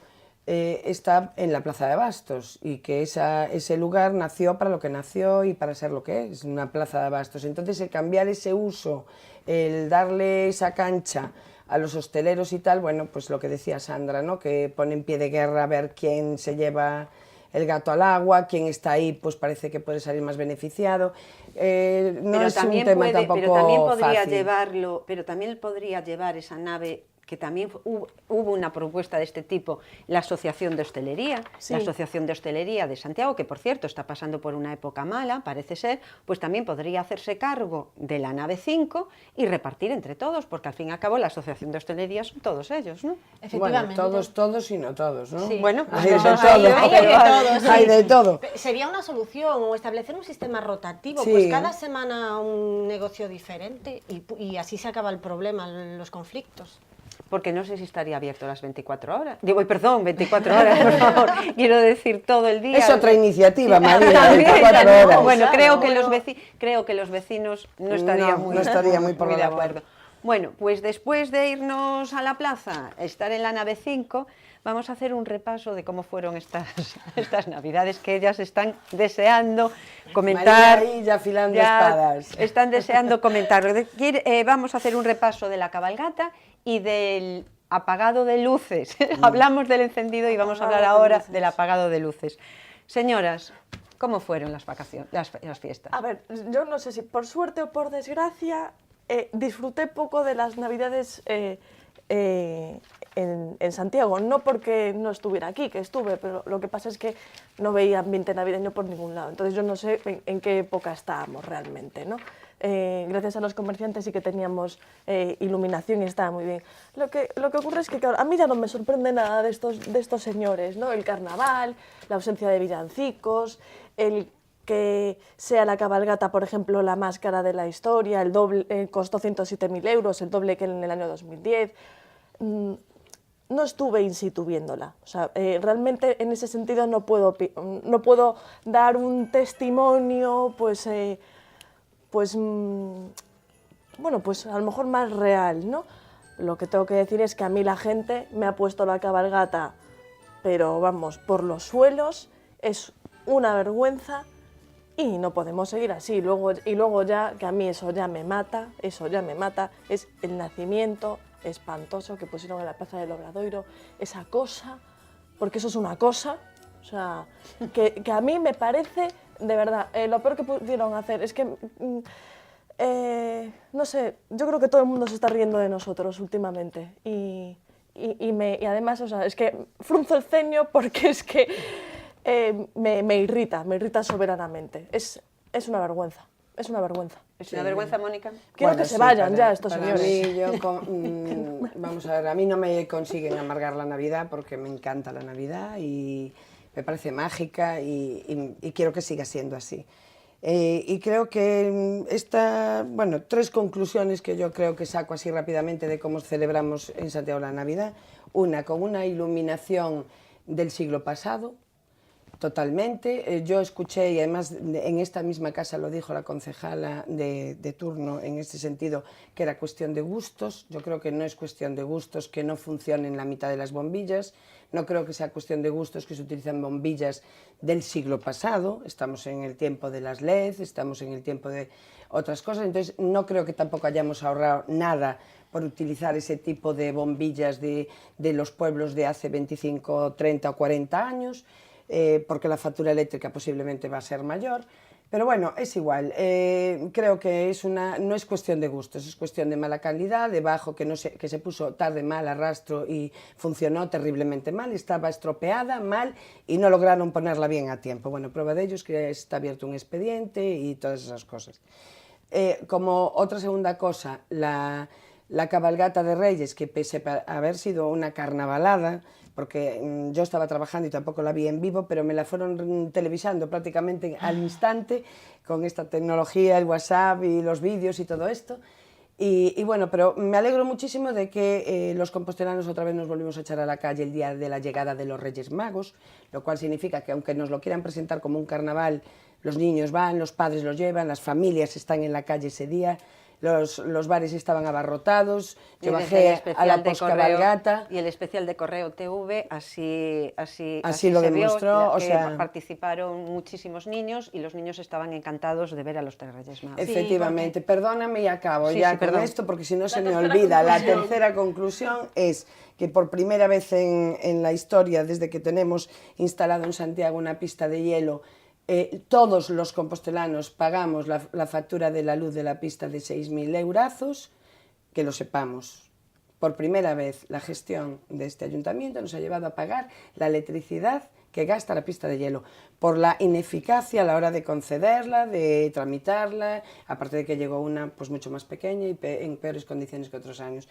está en la Plaza de Abastos y que ese lugar nació para lo que nació y para ser lo que es, una Plaza de Abastos. Entonces, el cambiar ese uso, el darle esa cancha a los hosteleros y tal, bueno, pues lo que decía Sandra, ¿no? Que pone en pie de guerra a ver quién se lleva el gato al agua, quien está ahí pues parece que puede salir más beneficiado. No pero es también un tema puede, tampoco pero también podría fácil. llevarlo, pero también podría llevar esa nave, que también hubo una propuesta de este tipo, la Asociación de Hostelería, Sí. la Asociación de Hostelería de Santiago, que por cierto está pasando por una época mala, parece ser, pues también podría hacerse cargo de la nave 5 y repartir entre todos, porque al fin y al cabo la Asociación de Hostelería son todos ellos, ¿no? Efectivamente. Bueno, todos y no todos, ¿no? Sí. Bueno, pues Hay de eso, todo. ahí Hay de todo, sí. Hay de todo. Sería una solución o establecer un sistema rotativo, Sí. pues cada semana un negocio diferente y así se acaba el problema, los conflictos. Porque no sé si estaría abierto las 24 horas. Digo, perdón, 24 horas, por favor. Quiero decir, todo el día. Es otra iniciativa, María, También, 24 no, horas. bueno, Claro, creo que los vecinos no estarían No estaría muy por de la labor. acuerdo. Bueno, pues después de irnos a la plaza, estar en la nave 5, vamos a hacer un repaso de cómo fueron estas Navidades que ellas están deseando comentar. María ahí ya afilando espadas. Están deseando comentar. Vamos a hacer un repaso de la cabalgata y del apagado de luces. Hablamos del encendido y vamos a hablar Apagado de ahora luces. del apagado de luces. Señoras, ¿cómo fueron las vacaciones, las fiestas? A ver, yo no sé si por suerte o por desgracia disfruté poco de las Navidades en Santiago, no porque no estuviera aquí, que estuve, pero lo que pasa es que no veía ambiente navideño por ningún lado, entonces yo no sé en qué época estábamos realmente, ¿no? Gracias a los comerciantes sí que teníamos iluminación y estaba muy bien. Lo que ocurre es que, claro, a mí ya no me sorprende nada de estos señores, ¿no? El carnaval, la ausencia de villancicos, el que sea la cabalgata, por ejemplo, la más cara de la historia, el doble, costó 107.000 euros, el doble que en el año 2010. No estuve in situ viéndola. O sea, realmente en ese sentido no puedo dar un testimonio, bueno, pues a lo mejor más real, ¿no? Lo que tengo que decir es que a mí la gente me ha puesto la cabalgata, pero vamos, por los suelos, es una vergüenza. Y no podemos seguir así. Y luego ya, que a mí eso ya me mata, es el nacimiento espantoso que pusieron en la Plaza del Obradoiro, esa cosa, porque eso es una cosa, o sea, que a mí me parece, de verdad, lo peor que pudieron hacer es que, no sé, yo creo que todo el mundo se está riendo de nosotros últimamente. Y además, o sea, es que frunzo el ceño porque es que me irrita soberanamente. Es una vergüenza, es una vergüenza. ¿Es una vergüenza, Mónica? Quiero que se vayan ya estos para señores. Mí, vamos a ver, a mí no me consiguen amargar la Navidad porque me encanta la Navidad y me parece mágica y quiero que siga siendo así. Y creo que bueno, 3 conclusiones que yo creo que saco así rápidamente de cómo celebramos en Santiago la Navidad. Una, con una iluminación del siglo pasado, totalmente. Yo escuché, y además en esta misma casa lo dijo la concejala de turno, en este sentido, que era cuestión de gustos. Yo creo que no es cuestión de gustos que no funcionen la mitad de las bombillas. No creo que sea cuestión de gustos que se utilizan bombillas del siglo pasado. Estamos en el tiempo de las LED, estamos en el tiempo de otras cosas. Entonces, no creo que tampoco hayamos ahorrado nada por utilizar ese tipo de bombillas de los pueblos de hace 25, 30 o 40 años. Porque la factura eléctrica posiblemente va a ser mayor. Pero bueno, es igual. Creo que no es cuestión de gustos, es cuestión de mala calidad, de bajo que se puso tarde, mal, a rastro y funcionó terriblemente mal, estaba estropeada, mal y no lograron ponerla bien a tiempo. Bueno, prueba de ello es que está abierto un expediente y todas esas cosas. Como otra segunda cosa, la cabalgata de Reyes, que pese a haber sido una carnavalada, porque yo estaba trabajando y tampoco la vi en vivo, pero me la fueron televisando prácticamente al instante, con esta tecnología, el WhatsApp y los vídeos y todo esto. Y bueno, pero me alegro muchísimo de que los compostelanos otra vez nos volvimos a echar a la calle el día de la llegada de los Reyes Magos, lo cual significa que aunque nos lo quieran presentar como un carnaval, los niños van, los padres los llevan, las familias están en la calle ese día, los bares estaban abarrotados, yo bajé a la poscabalgata. Y el especial de Correo TV así lo demostró, vio, o sea, participaron muchísimos niños y los niños estaban encantados de ver a los tres Reyes Magos. Efectivamente, perdóname y acabo con esto porque si no se me olvida. La tercera conclusión es que por primera vez en la historia, desde que tenemos instalado en Santiago una pista de hielo, todos los compostelanos pagamos la factura de la luz de la pista de 6.000 eurazos, que lo sepamos. Por primera vez la gestión de este ayuntamiento nos ha llevado a pagar la electricidad que gasta la pista de hielo, por la ineficacia a la hora de concederla, de tramitarla, aparte de que llegó una pues mucho más pequeña y en peores condiciones que otros años.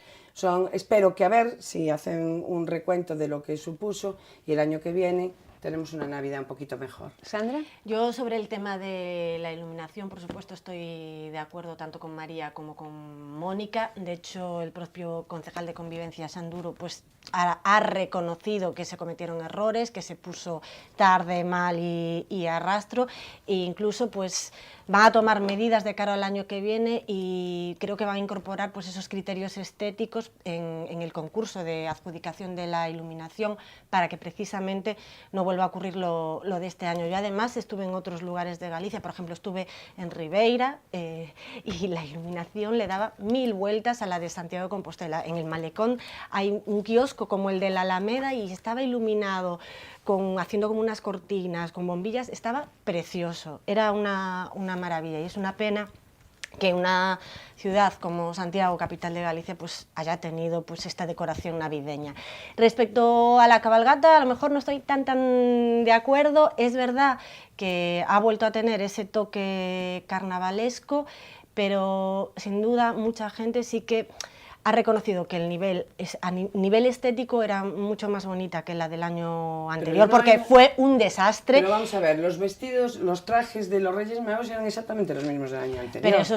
Espero que a ver si hacen un recuento de lo que supuso y el año que viene tenemos una Navidad un poquito mejor. ¿Sandra? Yo sobre el tema de la iluminación, por supuesto, estoy de acuerdo tanto con María como con Mónica. De hecho, el propio concejal de Convivencia, Sanduro, pues ha reconocido que se cometieron errores, que se puso tarde, mal y a rastro, e incluso pues van a tomar medidas de cara al año que viene y creo que van a incorporar pues esos criterios estéticos en el concurso de adjudicación de la iluminación para que precisamente no vuelva a ocurrir lo de este año. Yo además estuve en otros lugares de Galicia, por ejemplo estuve en Ribeira y la iluminación le daba 1000 vueltas a la de Santiago de Compostela. En el Malecón hay un kiosco como el de la Alameda y estaba iluminado haciendo como unas cortinas, con bombillas, estaba precioso, era una maravilla y es una pena que una ciudad como Santiago, capital de Galicia, pues haya tenido pues esta decoración navideña. Respecto a la cabalgata, a lo mejor no estoy tan de acuerdo, es verdad que ha vuelto a tener ese toque carnavalesco, pero sin duda mucha gente sí que ha reconocido que el a nivel estético era mucho más bonita que la del año anterior, porque fue un desastre. Pero vamos a ver, los vestidos, los trajes de los Reyes Magos eran exactamente los mismos del año anterior. Pero eso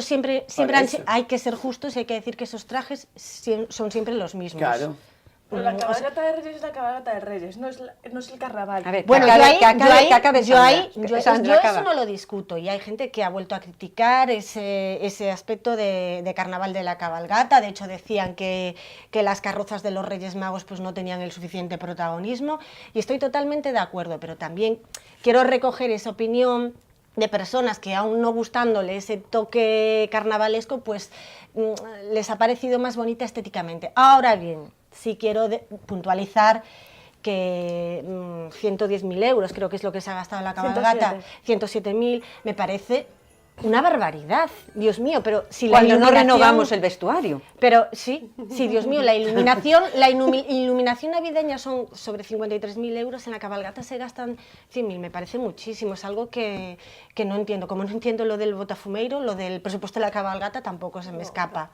siempre hay que ser justos y hay que decir que esos trajes son siempre los mismos. Claro. Pero la cabalgata de Reyes es la cabalgata de Reyes, no es el carnaval. A ver, bueno, yo eso acaba. no lo discuto y hay gente que ha vuelto a criticar ese aspecto de carnaval de la cabalgata. De hecho decían que las carrozas de los Reyes Magos pues no tenían el suficiente protagonismo y estoy totalmente de acuerdo, pero también quiero recoger esa opinión de personas que aún no gustándole ese toque carnavalesco pues les ha parecido más bonita estéticamente. Ahora bien, sí quiero puntualizar que 110.000 euros creo que es lo que se ha gastado en la cabalgata, 107.000, me parece una barbaridad, Dios mío, pero si la cuando iluminación... no renovamos el vestuario. Pero sí, Dios mío, la iluminación navideña son sobre 53.000 euros, en la cabalgata se gastan 100.000, me parece muchísimo, es algo que no entiendo, como no entiendo lo del botafumeiro, lo del presupuesto de la cabalgata tampoco se me escapa.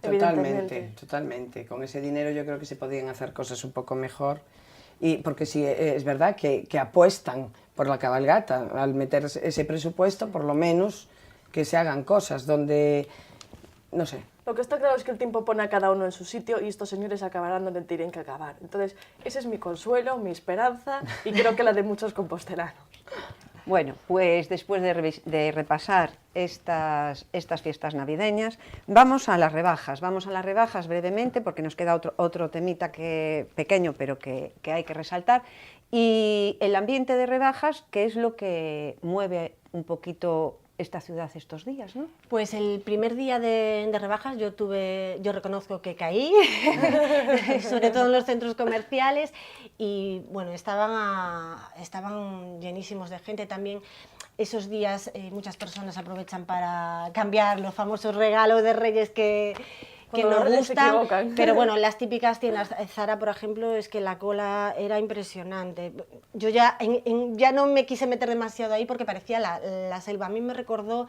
Totalmente. Con ese dinero yo creo que se podían hacer cosas un poco mejor. Y porque sí, es verdad que apuestan por la cabalgata. Al meter ese presupuesto, por lo menos, que se hagan cosas donde, no sé. Lo que está claro es que el tiempo pone a cada uno en su sitio y estos señores acabarán donde tienen que acabar. Entonces, ese es mi consuelo, mi esperanza y creo que la de muchos compostelanos. Bueno, pues después de repasar estas fiestas navideñas, vamos a las rebajas. Vamos a las rebajas brevemente porque nos queda otro temita pequeño, pero que hay que resaltar. Y el ambiente de rebajas, que es lo que mueve un poquito esta ciudad estos días, ¿no? Pues el primer día de rebajas yo reconozco que caí, sobre todo en los centros comerciales y bueno, estaban llenísimos de gente también. esos días muchas personas aprovechan para cambiar los famosos regalos de Reyes que Cuando nos los Reyes se gustan, equivocan. pero bueno, las típicas tiendas, Zara, por ejemplo, es que la cola era impresionante. Yo ya, ya no me quise meter demasiado ahí porque parecía la selva. A mí me recordó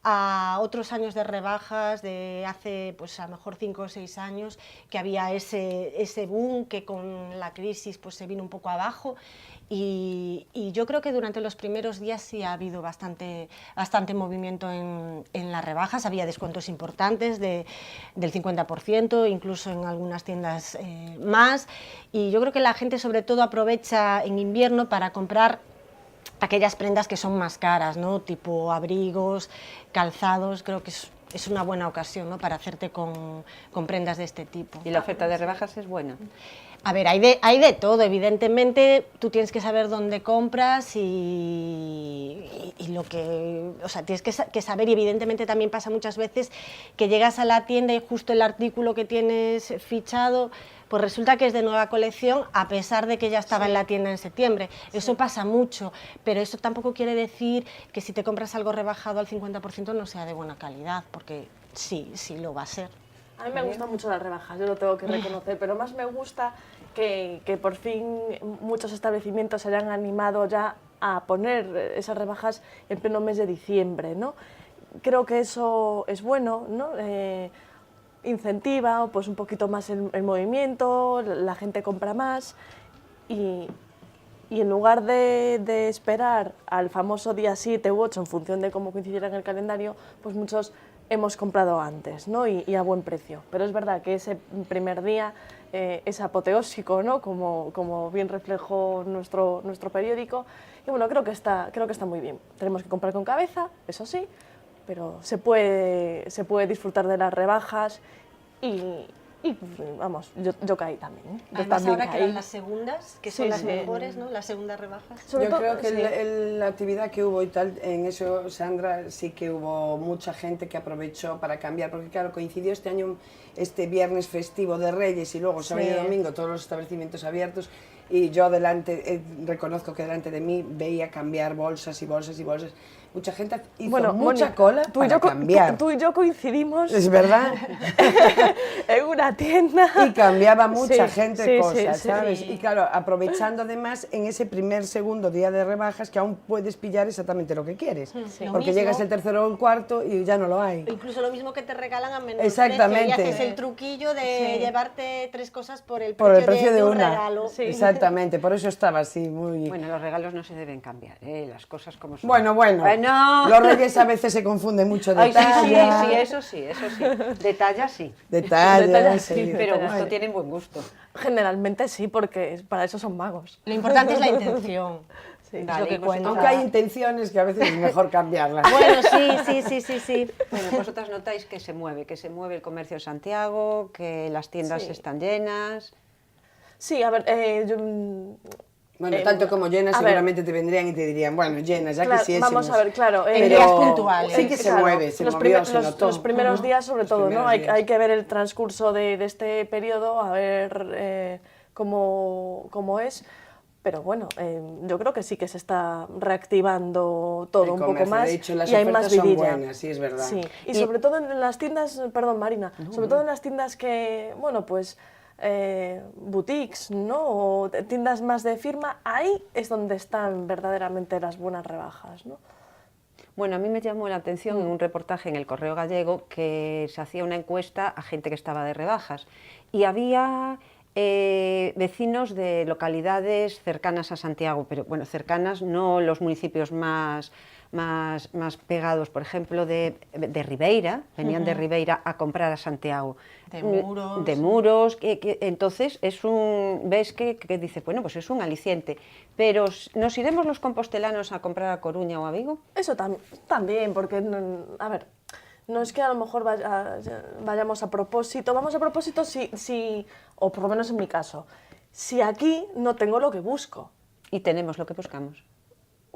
a otros años de rebajas de hace, pues a lo mejor 5 o 6 años, que había ese boom que con la crisis pues se vino un poco abajo. Y yo creo que durante los primeros días sí ha habido bastante movimiento en las rebajas, había descuentos importantes del 50%, incluso en algunas tiendas más, y yo creo que la gente sobre todo aprovecha en invierno para comprar aquellas prendas que son más caras, ¿no? Tipo abrigos, calzados, creo que es una buena ocasión, ¿no? Para hacerte con prendas de este tipo. ¿Y la oferta de rebajas es buena? A ver, hay de todo, evidentemente tú tienes que saber dónde compras y lo que, o sea, tienes que saber, y evidentemente también pasa muchas veces que llegas a la tienda y justo el artículo que tienes fichado, pues resulta que es de nueva colección a pesar de que ya estaba en la tienda en septiembre. Eso pasa mucho, pero eso tampoco quiere decir que si te compras algo rebajado al 50% no sea de buena calidad, porque sí lo va a ser. A mí me gustan mucho las rebajas, yo lo tengo que reconocer, pero más me gusta que por fin muchos establecimientos se hayan animado ya a poner esas rebajas en pleno mes de diciembre, ¿no? Creo que eso es bueno, ¿no? Incentiva pues un poquito más el movimiento, la gente compra más y en lugar de esperar al famoso día 7 u 8 en función de cómo coincidiera en el calendario, pues muchos hemos comprado antes, ¿no? y a buen precio. Pero es verdad que ese primer día es apoteósico, ¿no? Como bien reflejó nuestro periódico. Y bueno, creo que está muy bien. Tenemos que comprar con cabeza, eso sí, pero se puede disfrutar de las rebajas y vamos, yo caí también. ¿Eh? Yo Además, también ahora que caí. eran las segundas, que son las mejores, ¿no? Las segundas rebajas. Sobre Yo todo, creo que sí. la actividad que hubo y tal, en eso, Sandra, sí que hubo mucha gente que aprovechó para cambiar, porque claro, coincidió este año, este viernes festivo de Reyes y luego sábado y domingo todos los establecimientos abiertos, y yo reconozco que delante de mí veía cambiar bolsas y bolsas y bolsas. Mucha gente hizo mucha cola para cambiar. Tú y yo coincidimos Es verdad. en una tienda. Y cambiaba mucha gente sí, cosas, sí, ¿sabes? sí. Y claro, aprovechando además en ese segundo día de rebajas que aún puedes pillar exactamente lo que quieres. Sí. Porque Lo llegas mismo. el tercero o el cuarto y ya no lo hay. Incluso lo mismo que te regalan a menor Exactamente. precio y haces el truquillo de Sí. llevarte 3 cosas por el Por el precio de un una. regalo. Sí. Exactamente, por eso estaba así muy... Bueno, los regalos no se deben cambiar, las cosas como son. Bueno, los reyes a veces se confunden mucho de Ay, talla. sí, eso sí. De talla sí. De talla, De talla, sí. sí, Pero talla. gusto, tienen buen gusto. Generalmente sí, porque para eso son magos. Lo importante es la intención. Sí. Es Vale, lo que y vosotros- cuenta. Aunque hay intenciones que a veces es mejor cambiarlas. Bueno, sí. Bueno, vosotras notáis que se mueve el comercio de Santiago, que las tiendas Sí. están llenas. Sí, a ver, Bueno, tanto como llenas a ver, seguramente te vendrían y te dirían, bueno, llenas, ya claro, quisiésemos. vamos a ver, claro. En días puntuales. Sí que se claro, mueve, se los movió, primer- se los- notó. Los primeros días, sobre Los todo, ¿no? primeros días. Hay que ver el transcurso de este periodo, a ver cómo es. Pero bueno, yo creo que sí que se está reactivando todo El un poco comercio, más de hecho, las y hay más ofertas son vidilla. buenas, sí, es verdad. Sí. Y sobre todo en las tiendas, perdón Marina, sobre todo en las tiendas que, bueno, pues boutiques, ¿no? O tiendas más de firma, ahí es donde están verdaderamente las buenas rebajas, ¿no? Bueno, a mí me llamó la atención en un reportaje en el Correo Gallego que se hacía una encuesta a gente que estaba de rebajas y había vecinos de localidades cercanas a Santiago, pero bueno, cercanas, no los municipios más pegados, por ejemplo, de Ribeira, venían de Ribeira a comprar a Santiago. De Muros. De Muros, entonces ves que dice, bueno, pues es un aliciente, pero ¿nos iremos los compostelanos a comprar a Coruña o a Vigo? Eso también, porque, a ver, no es que a lo mejor vayamos a propósito, vamos a propósito si, o por lo menos en mi caso, si aquí no tengo lo que busco. Y tenemos lo que buscamos.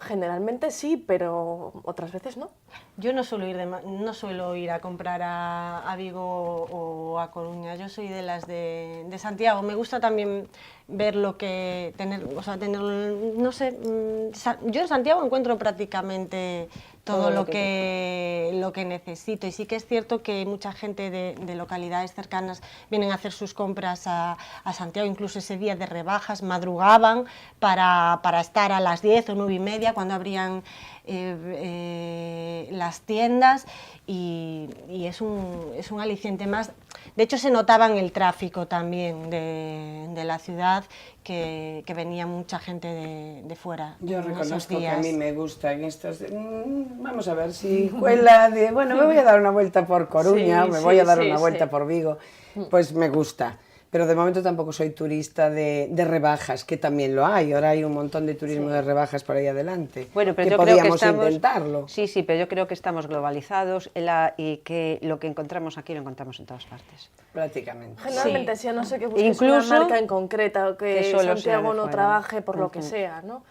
Generalmente sí, pero otras veces no. Yo no suelo ir a comprar a Vigo o a Coruña, yo soy de las de Santiago. Me gusta también ver lo que tener, o sea, tener, no sé, yo en Santiago encuentro prácticamente todo lo que necesito, y sí que es cierto que mucha gente de localidades cercanas vienen a hacer sus compras a Santiago, incluso ese día de rebajas, madrugaban para estar a las 10 o 9:30 cuando abrían las tiendas, y es un aliciente más. De hecho, se notaba en el tráfico también de la ciudad que venía mucha gente de fuera. Yo en esos reconozco que días. a mí me gusta en estos... vamos a ver si cuela de... Bueno, me voy a dar una vuelta por Coruña, Sí, o me voy a dar sí, una vuelta sí. por Vigo, pues me gusta. Pero de momento tampoco soy turista de rebajas, que también lo hay. Ahora hay un montón de turismo de rebajas por ahí adelante. Bueno, pero que yo creo que podíamos estamos... intentarlo. Sí, sí, pero yo creo que estamos globalizados y que lo que encontramos aquí lo encontramos en todas partes. Prácticamente. Generalmente Sí. sí, a no ser que busques Incluso una marca en concreta o que que solo sea Santiago de no fuera. trabaje por lo que Ujú. sea, ¿no?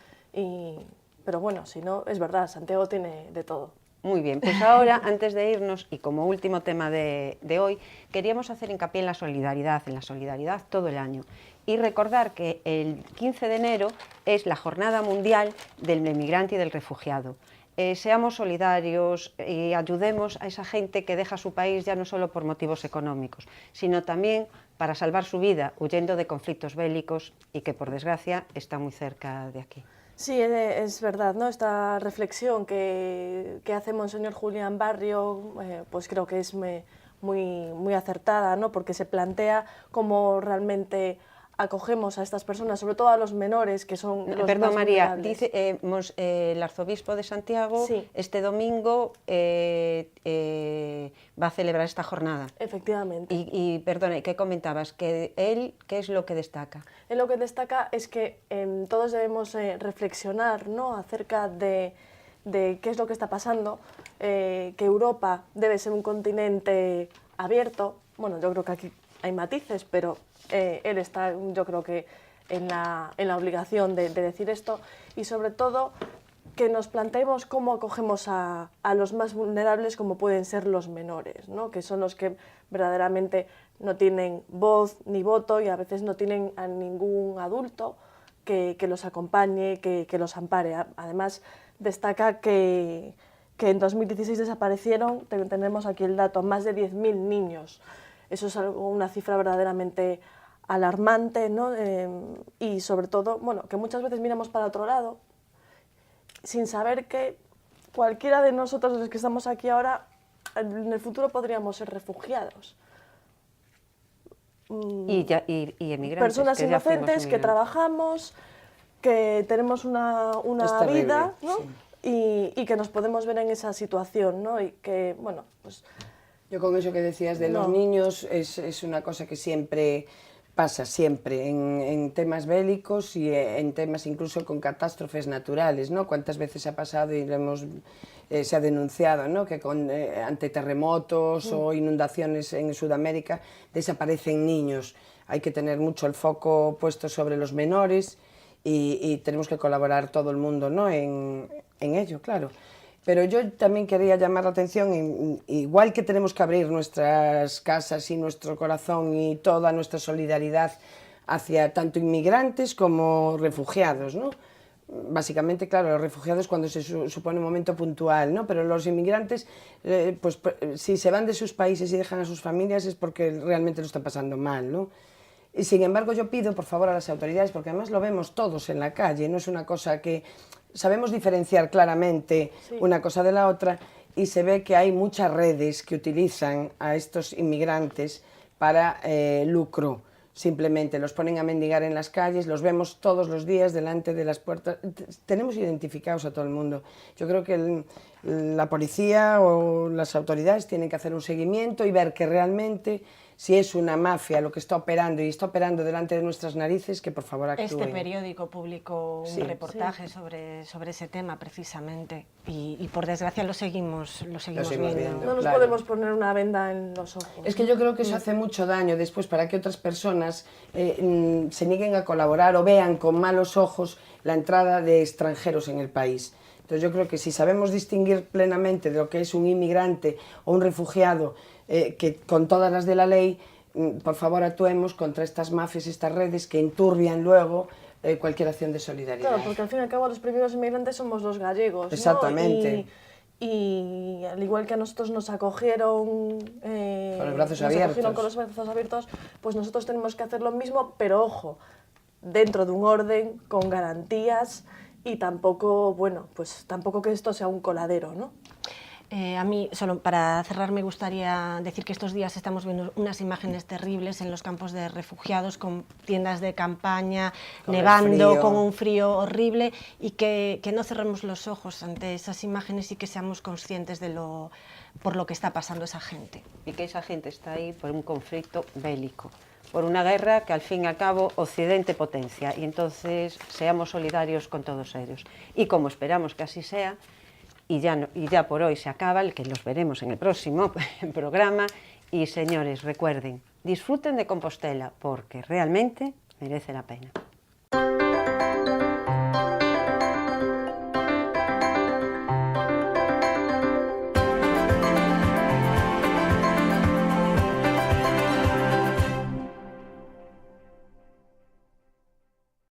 Pero bueno, si no, es verdad, Santiago tiene de todo. Muy bien, pues ahora, antes de irnos, y como último tema de hoy, queríamos hacer hincapié en la solidaridad todo el año. Y recordar que el 15 de enero es la Jornada Mundial del Emigrante y del Refugiado. Seamos solidarios y ayudemos a esa gente que deja su país ya no solo por motivos económicos, sino también para salvar su vida huyendo de conflictos bélicos y que, por desgracia, está muy cerca de aquí. Sí, es verdad, ¿no? Esta reflexión que hace Monseñor Julián Barrio, pues creo que es muy acertada, ¿no? Porque se plantea cómo realmente acogemos a estas personas, sobre todo a los menores, que son los Perdón, más María, vulnerables. dice el arzobispo de Santiago Sí. este domingo va a celebrar esta jornada. Efectivamente. Y perdone, ¿qué comentabas? Que él, ¿qué es lo que destaca? Él lo que destaca es que todos debemos reflexionar, ¿no? Acerca de qué es lo que está pasando, que Europa debe ser un continente abierto. Bueno, yo creo que aquí hay matices, pero él está, yo creo que en la obligación de decir esto, y sobre todo que nos planteemos cómo acogemos a los más vulnerables, como pueden ser los menores, ¿no? Que son los que verdaderamente no tienen voz ni voto y a veces no tienen a ningún adulto que los acompañe, que los ampare. Además, destaca que en 2016 desaparecieron, tenemos aquí el dato, más de 10.000 niños. Eso es una cifra verdaderamente alarmante, ¿no? Y sobre todo, bueno, que muchas veces miramos para otro lado sin saber que cualquiera de nosotros, los que estamos aquí ahora, en el futuro podríamos ser refugiados. Y emigrantes. Personas que ya fuimos inocentes que emigrantes. trabajamos, que tenemos una Es terrible, vida, ¿no? sí. Y que nos podemos ver en esa situación, ¿no? Y que, bueno, pues... Yo con eso que decías de los niños es una cosa que siempre pasa, siempre, en temas bélicos y en temas incluso con catástrofes naturales, ¿no? Cuántas veces ha pasado y lo hemos, se ha denunciado, ¿no? Que ante terremotos o inundaciones en Sudamérica desaparecen niños. Hay que tener mucho el foco puesto sobre los menores y tenemos que colaborar todo el mundo, ¿no? En ello, claro. Pero yo también quería llamar la atención, igual que tenemos que abrir nuestras casas y nuestro corazón y toda nuestra solidaridad hacia tanto inmigrantes como refugiados, ¿no? Básicamente, claro, los refugiados cuando se supone un momento puntual, ¿no? Pero los inmigrantes, pues si se van de sus países y dejan a sus familias es porque realmente lo están pasando mal, ¿no? Y sin embargo yo pido por favor a las autoridades, porque además lo vemos todos en la calle, no es una cosa que... Sabemos diferenciar claramente una cosa de la otra y se ve que hay muchas redes que utilizan a estos inmigrantes para lucro. Simplemente los ponen a mendigar en las calles, los vemos todos los días delante de las puertas. Tenemos identificados a todo el mundo. Yo creo que la policía o las autoridades tienen que hacer un seguimiento y ver que realmente, si es una mafia lo que está operando y está operando delante de nuestras narices, que por favor actúen. Este periódico publicó un reportaje sobre ese tema precisamente y por desgracia lo seguimos viendo. No nos podemos poner una venda en los ojos. Es que yo creo que eso hace mucho daño después para que otras personas se nieguen a colaborar o vean con malos ojos la entrada de extranjeros en el país. Entonces yo creo que si sabemos distinguir plenamente de lo que es un inmigrante o un refugiado, que con todas las de la ley, por favor actuemos contra estas mafias y estas redes que enturbian luego cualquier acción de solidaridad. Claro, porque al fin y al cabo los primeros inmigrantes somos los gallegos, Exactamente. ¿no? Y al igual que a nosotros nos acogieron con los brazos abiertos, pues nosotros tenemos que hacer lo mismo, pero ojo, dentro de un orden, con garantías y tampoco, bueno, pues tampoco que esto sea un coladero, ¿no? A mí, solo para cerrar, me gustaría decir que estos días estamos viendo unas imágenes terribles en los campos de refugiados, con tiendas de campaña, nevando, con un frío horrible, y que no cerremos los ojos ante esas imágenes y que seamos conscientes de por lo que está pasando esa gente. Y que esa gente está ahí por un conflicto bélico, por una guerra que al fin y al cabo Occidente potencia, y entonces seamos solidarios con todos ellos. Y como esperamos que así sea, y ya por hoy se acaba, el que los veremos en el próximo programa. Y señores, recuerden, disfruten de Compostela porque realmente merece la pena.